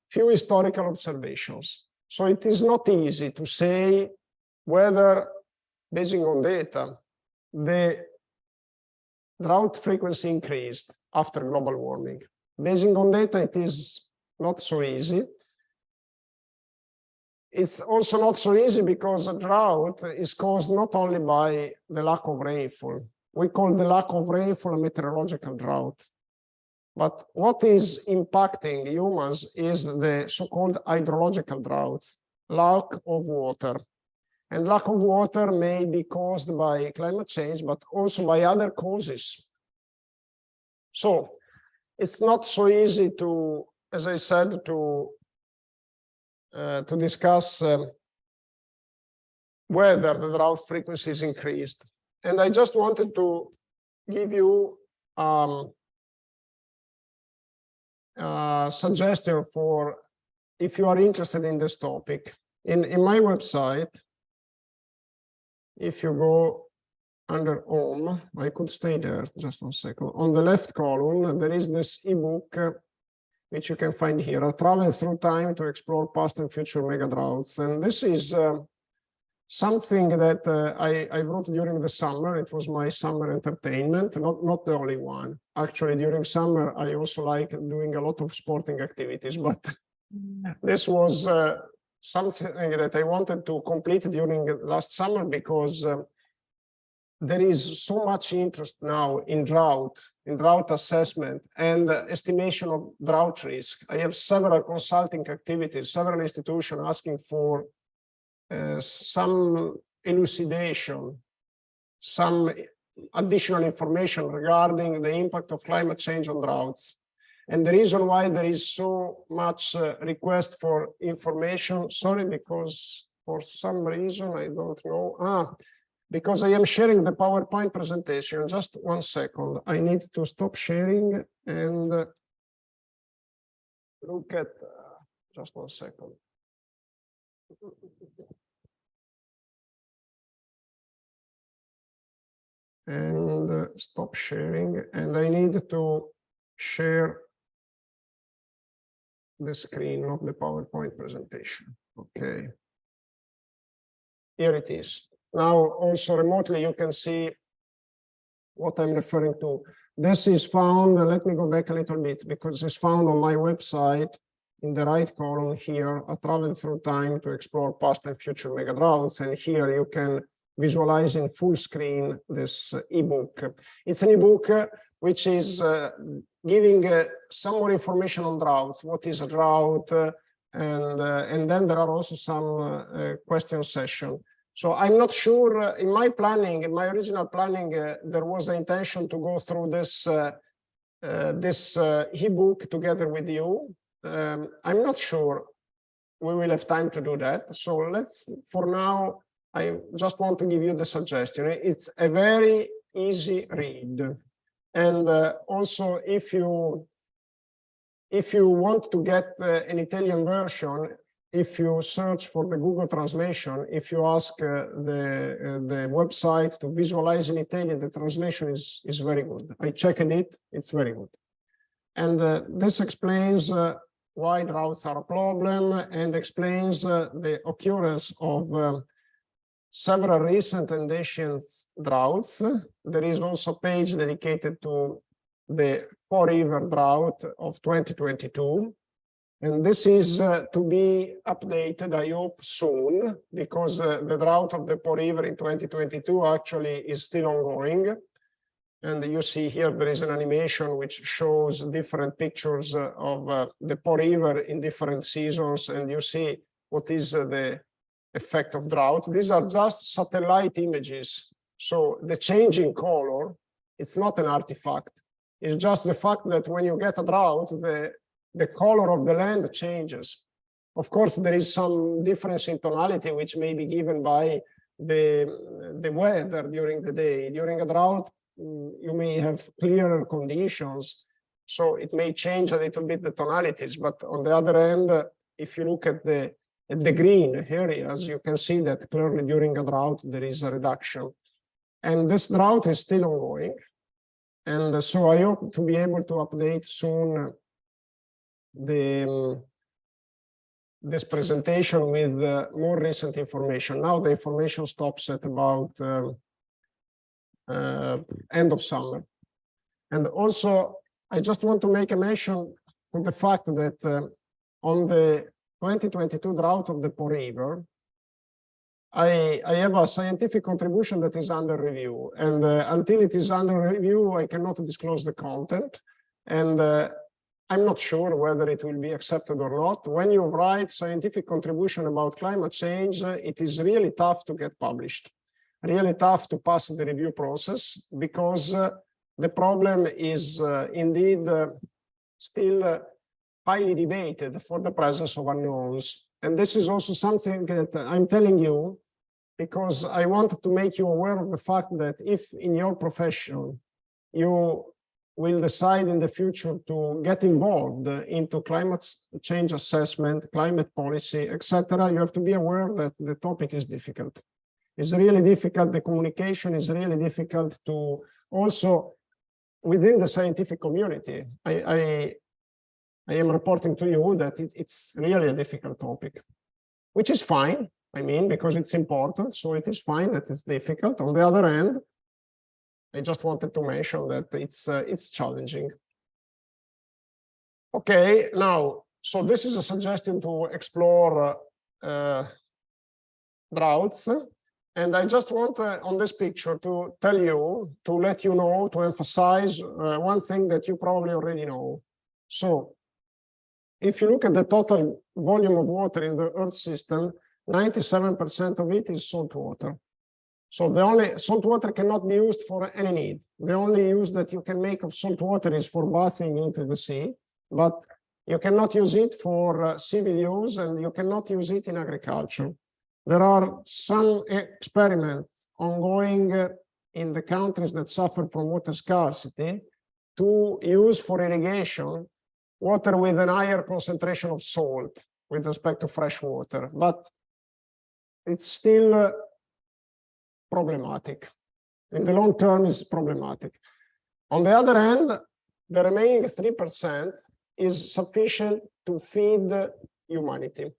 few historical observations. So it is not easy to say whether, based on data, the drought frequency increased after global warming. Based on data, it is not so easy. It's also not so easy because a drought is caused not only by the lack of rainfall. We call the lack of rainfall a meteorological drought. But what is impacting humans is the so-called hydrological drought, lack of water. And lack of water may be caused by climate change, but also by other causes. So it's not so easy to, as I said, to discuss whether the drought frequency is increased. And I just wanted to give you suggestion for if you are interested in this topic. In my website, if you go under Home, I could stay there just 1 second. On the left column, there is this ebook, which you can find here, A Travel Through Time to Explore Past and Future Mega Droughts. And this is something that I wrote during the summer. It was my summer entertainment, not the only one. Actually, during summer, I also like doing a lot of sporting activities, but this was something that I wanted to complete during last summer, because there is so much interest now in drought assessment and estimation of drought risk. I have several consulting activities, several institutions asking for some elucidation, some additional information regarding the impact of climate change on droughts. And the reason why there is so much request for information, sorry, because for some reason, I don't know, because I am sharing the PowerPoint presentation. Just 1 second, I need to stop sharing and look at, just 1 second. And stop sharing, and I need to share the screen of the PowerPoint presentation. Okay, here it is. Now also remotely you can see what I'm referring to. This is found, let me go back a little bit, because it's found on my website in the right column here, A Travel Through Time to Explore Past and Future Mega Droughts. And here you can visualizing full screen this ebook. It's an ebook which is giving some more information on droughts. What is a drought? And then there are also some question session. So I'm not sure, in my planning, in my original planning, there was the intention to go through this ebook together with you. I'm not sure we will have time to do that. So let's, for now, I just want to give you the suggestion. It's a very easy read. And also, if you want to get an Italian version, if you search for the Google translation, if you ask the website to visualize in Italian, the translation is very good. I checked it, it's very good. And this explains why droughts are a problem and explains the occurrence of several recent and ancient droughts. There is also a page dedicated to the Po River drought of 2022. And this is to be updated, I hope, soon, because the drought of the Po River in 2022 actually is still ongoing. And you see here, there is an animation which shows different pictures of the Po River in different seasons. And you see what is the effect of drought. These are just satellite images. So the change in color, it's not an artifact. It's just the fact that when you get a drought, the color of the land changes. Of course, there is some difference in tonality, which may be given by the weather during the day. During a drought, you may have clearer conditions, so it may change a little bit the tonalities. But on the other hand, if you look at the green areas, you can see that clearly during a drought, there is a reduction. And this drought is still ongoing. And so I hope to be able to update soon this presentation with more recent information. Now the information stops at about end of summer. And also, I just want to make a mention of the fact that on the 2022 drought of the Po River, I have a scientific contribution that is under review. And until it is under review, I cannot disclose the content. And I'm not sure whether it will be accepted or not. When you write scientific contribution about climate change, it is really tough to get published, really tough to pass the review process, because the problem is indeed still highly debated for the presence of unknowns. And this is also something that I'm telling you because I want to make you aware of the fact that if in your profession you will decide in the future to get involved into climate change assessment, climate policy, etc., you have to be aware that the topic is difficult. It's really difficult. The communication is really difficult to also within the scientific community. I am reporting to you that it's really a difficult topic, which is fine. I mean, because it's important, so it is fine that it's difficult. On the other hand, I just wanted to mention that it's challenging. Okay, now, so this is a suggestion to explore droughts. And I just want on this picture to tell you, to let you know, to emphasize one thing that you probably already know. So if you look at the total volume of water in the Earth system, 97% of it is salt water. So the only salt water cannot be used for any need. The only use that you can make of salt water is for bathing into the sea, but you cannot use it for civil use and you cannot use it in agriculture. There are some experiments ongoing in the countries that suffer from water scarcity to use for irrigation water with a higher concentration of salt with respect to fresh water, but it's still problematic. In the long term, it's problematic. On the other hand, the remaining 3% is sufficient to feed humanity.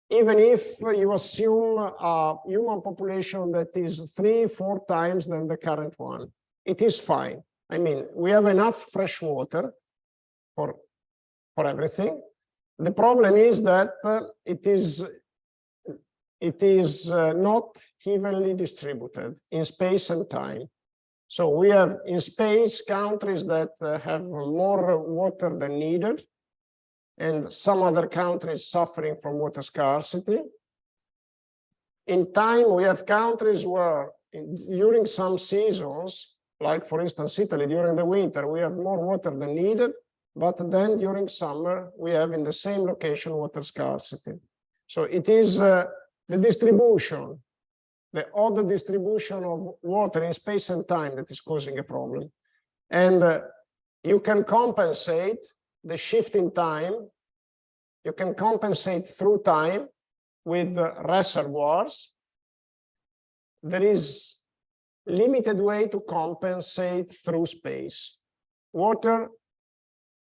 Even if you assume a human population that is 3-4 times than the current one, it is fine. I mean, we have enough fresh water for everything. The problem is that it it is not evenly distributed in space and time. So we have in space countries that have more water than needed, and some other countries suffering from water scarcity. In time, we have countries where during some seasons, like for instance, Italy, during the winter, we have more water than needed, but then during summer, we have in the same location water scarcity. So it is the distribution, the odd distribution of water in space and time that is causing a problem. And you can compensate the shift in time, you can compensate through time with reservoirs. There is limited way to compensate through space. Water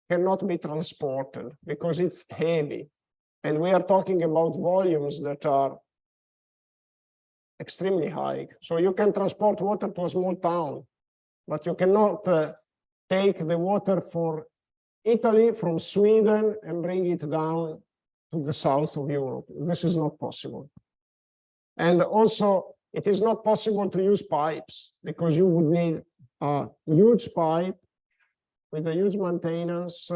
cannot be transported because it's heavy. And we are talking about volumes that are extremely high. So you can transport water to a small town, but you cannot take the water for Italy from Sweden and bring it down to the south of Europe. This is not possible. And also, it is not possible to use pipes because you would need a huge pipe with a huge maintenance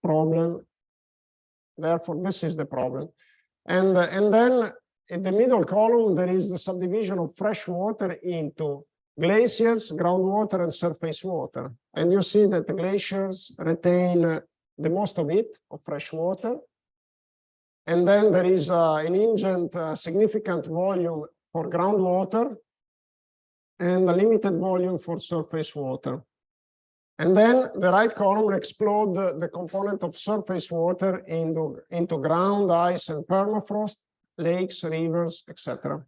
problem. Therefore, this is the problem. And then in the middle column, there is the subdivision of fresh water into glaciers, groundwater, and surface water. And you see that the glaciers retain the most of it, of fresh water. And then there is an ingent, significant volume for groundwater and a limited volume for surface water. And then the right column explodes the component of surface water into ground, ice, and permafrost, lakes, rivers, etc.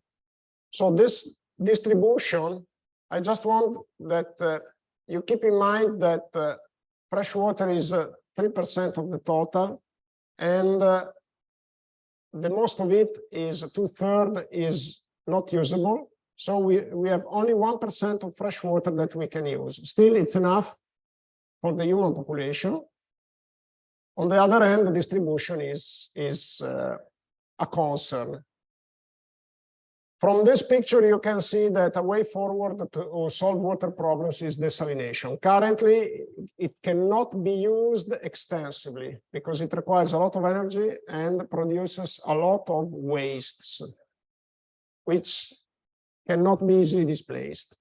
So this distribution, I just want that you keep in mind that fresh water is 3% of the total, and the most of it is 2/3 is not usable. So we have only 1% of fresh water that we can use. Still, it's enough for the human population. On the other hand, the distribution is a concern. From this picture, you can see that a way forward to solve water problems is desalination. Currently, it cannot be used extensively because it requires a lot of energy and produces a lot of wastes, which cannot be easily displaced.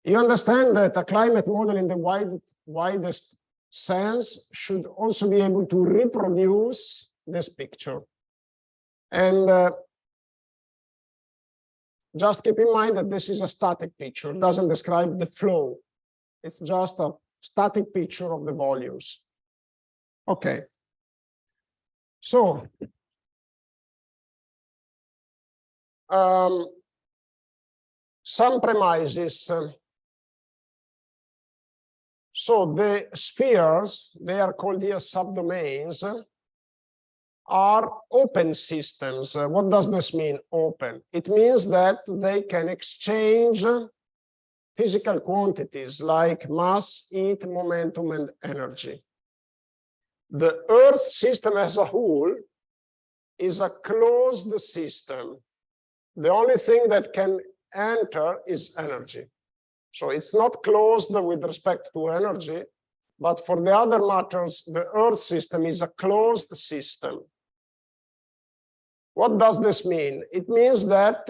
You understand that a climate model in the widest sense should also be able to reproduce this picture. And just keep in mind that this is a static picture. It doesn't describe the flow. It's just a static picture of the volumes. Okay. So, some premises. So the spheres, they are called here subdomains, are open systems. What does this mean, open? It means that they can exchange physical quantities like mass, heat, momentum, and energy. The Earth system as a whole is a closed system. The only thing that can enter is energy. So it's not closed with respect to energy, but for the other matters, the Earth system is a closed system. What does this mean? It means that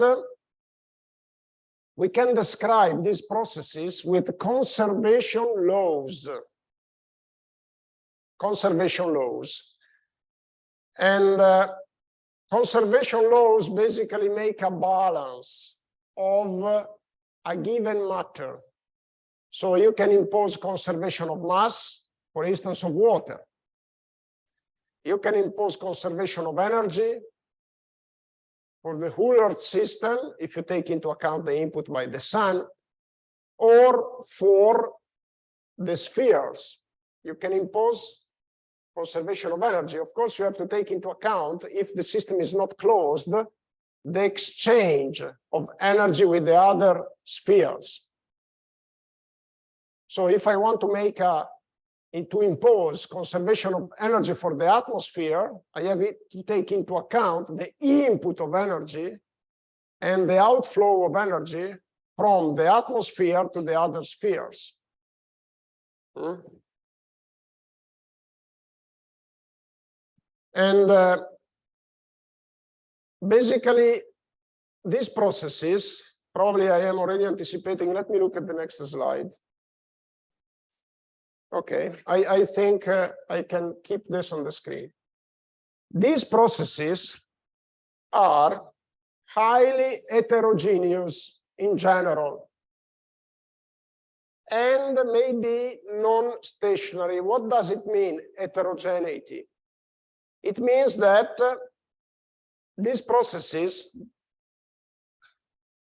we can describe these processes with conservation laws. Conservation laws. And conservation laws basically make a balance of a given matter. So you can impose conservation of mass, for instance, of water. You can impose conservation of energy for the whole Earth system, if you take into account the input by the sun, or for the spheres. You can impose conservation of energy. Of course, you have to take into account, if the system is not closed, the exchange of energy with the other spheres. So if I want to make a to impose conservation of energy for the atmosphere, I have to take into account the input of energy and the outflow of energy from the atmosphere to the other spheres. And basically, these processes, probably I am already anticipating. Let me look at the next slide. Okay, I think I can keep this on the screen. These processes are highly heterogeneous in general and maybe non-stationary. What does it mean, heterogeneity? It means that these processes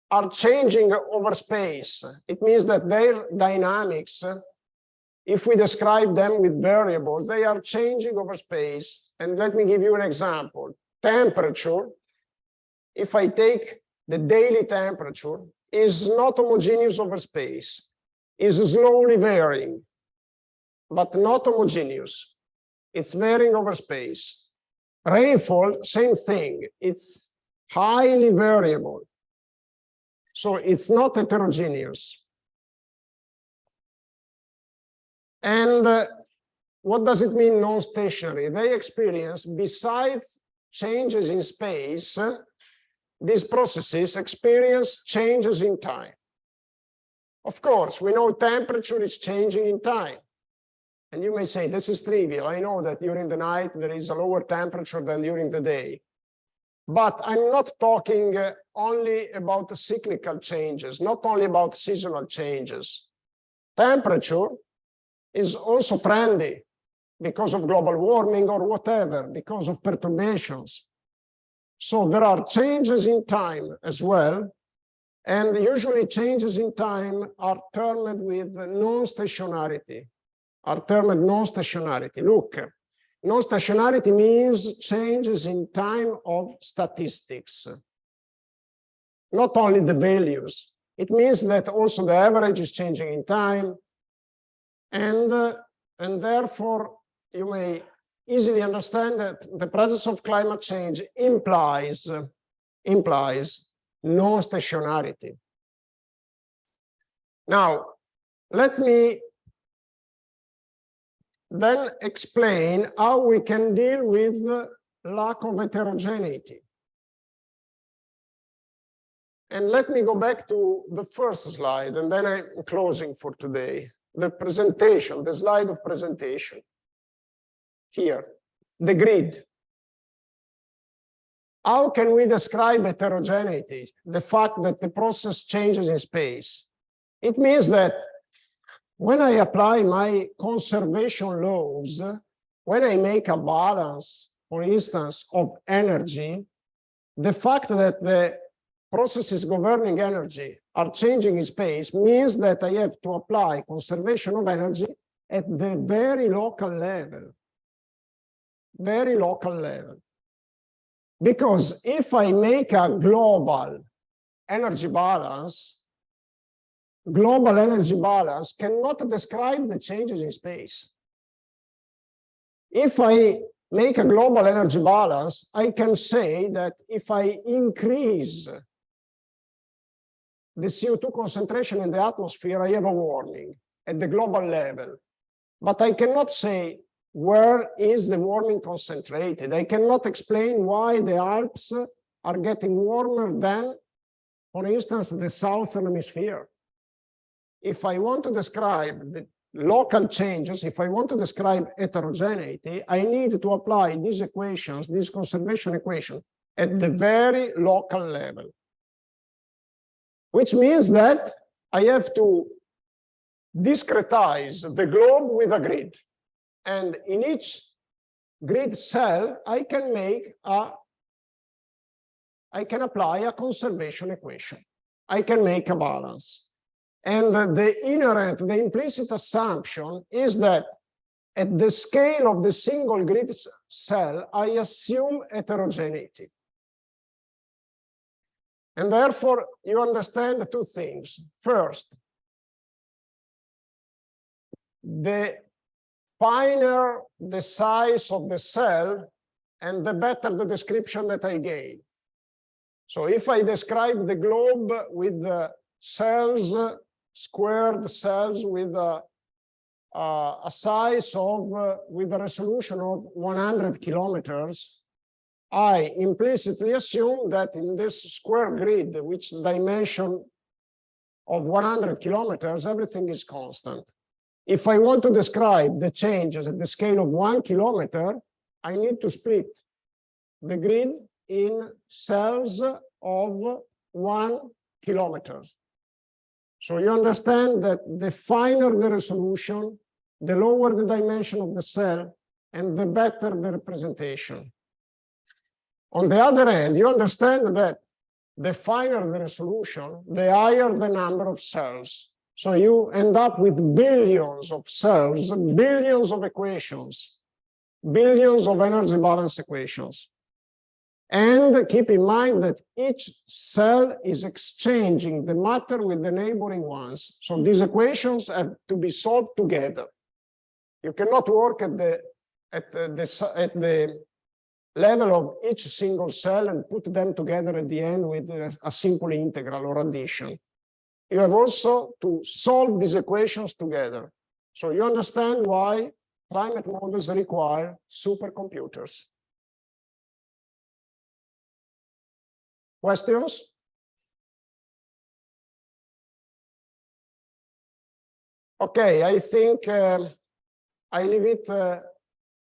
are changing over space. It means that their dynamics, if we describe them with variables, they are changing over space. And let me give you an example. Temperature, if I take the daily temperature, is not homogeneous over space, is slowly varying, but not homogeneous. It's varying over space. Rainfall, same thing. It's highly variable. So it's not heterogeneous. And what does it mean non-stationary? They experience, besides changes in space, these processes experience changes in time. Of course, we know temperature is changing in time. And you may say, this is trivial. I know that during the night there is a lower temperature than during the day. But I'm not talking only about the cyclical changes, not only about seasonal changes. Temperature is also trendy because of global warming or whatever, because of perturbations. So there are changes in time as well. And usually changes in time are termed with non-stationarity, Look, non-stationarity means changes in time of statistics, not only the values. It means that also the average is changing in time. And therefore, you may easily understand that the presence of climate change implies non-stationarity. Now, let me then explain how we can deal with lack of heterogeneity. And let me go back to the first slide, and then I'm closing for today. The presentation, the slide of presentation. Here, the grid. How can we describe heterogeneity? The fact that the process changes in space. It means that when I apply my conservation laws, when I make a balance, for instance, of energy, the fact that the processes governing energy are changing in space means that I have to apply conservation of energy at the very local level. Because if I make a global energy balance cannot describe the changes in space. If I make a global energy balance, I can say that if I increase the CO2 concentration in the atmosphere, I have a warming at the global level. But I cannot say where is the warming concentrated. I cannot explain why the Alps are getting warmer than, for instance, the southern hemisphere. If I want to describe the local changes, if I want to describe heterogeneity, I need to apply these equations, these conservation equations, at the very local level. Which means that I have to discretize the globe with a grid. And in each grid cell, I can apply a conservation equation. I can make a balance. And the implicit assumption is that at the scale of the single grid cell, I assume heterogeneity. And therefore, you understand two things. First, the finer the size of the cell and the better the description that I gave. So if I describe the globe with cells, squared cells with a size of, with a resolution of 100 kilometers, I implicitly assume that in this square grid, which dimension of 100 kilometers, everything is constant. If I want to describe the changes at the scale of 1 kilometer, I need to split the grid in cells of 1 kilometer. So you understand that the finer the resolution, the lower the dimension of the cell, and the better the representation. On the other hand, you understand that the finer the resolution, the higher the number of cells. So you end up with billions of cells, billions of equations, billions of energy balance equations. And keep in mind that each cell is exchanging the matter with the neighboring ones. So these equations have to be solved together. You cannot work at the level of each single cell and put them together at the end with a simple integral or addition. You have also to solve these equations together. So you understand why climate models require supercomputers. Questions? Okay, I think I leave it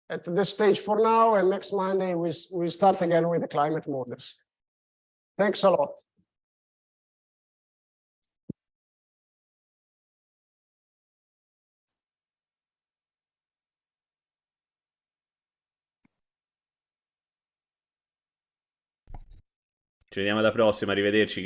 at this stage for now, and next Monday we start again with the climate models. Thanks a lot. Ci vediamo alla prossima, arrivederci.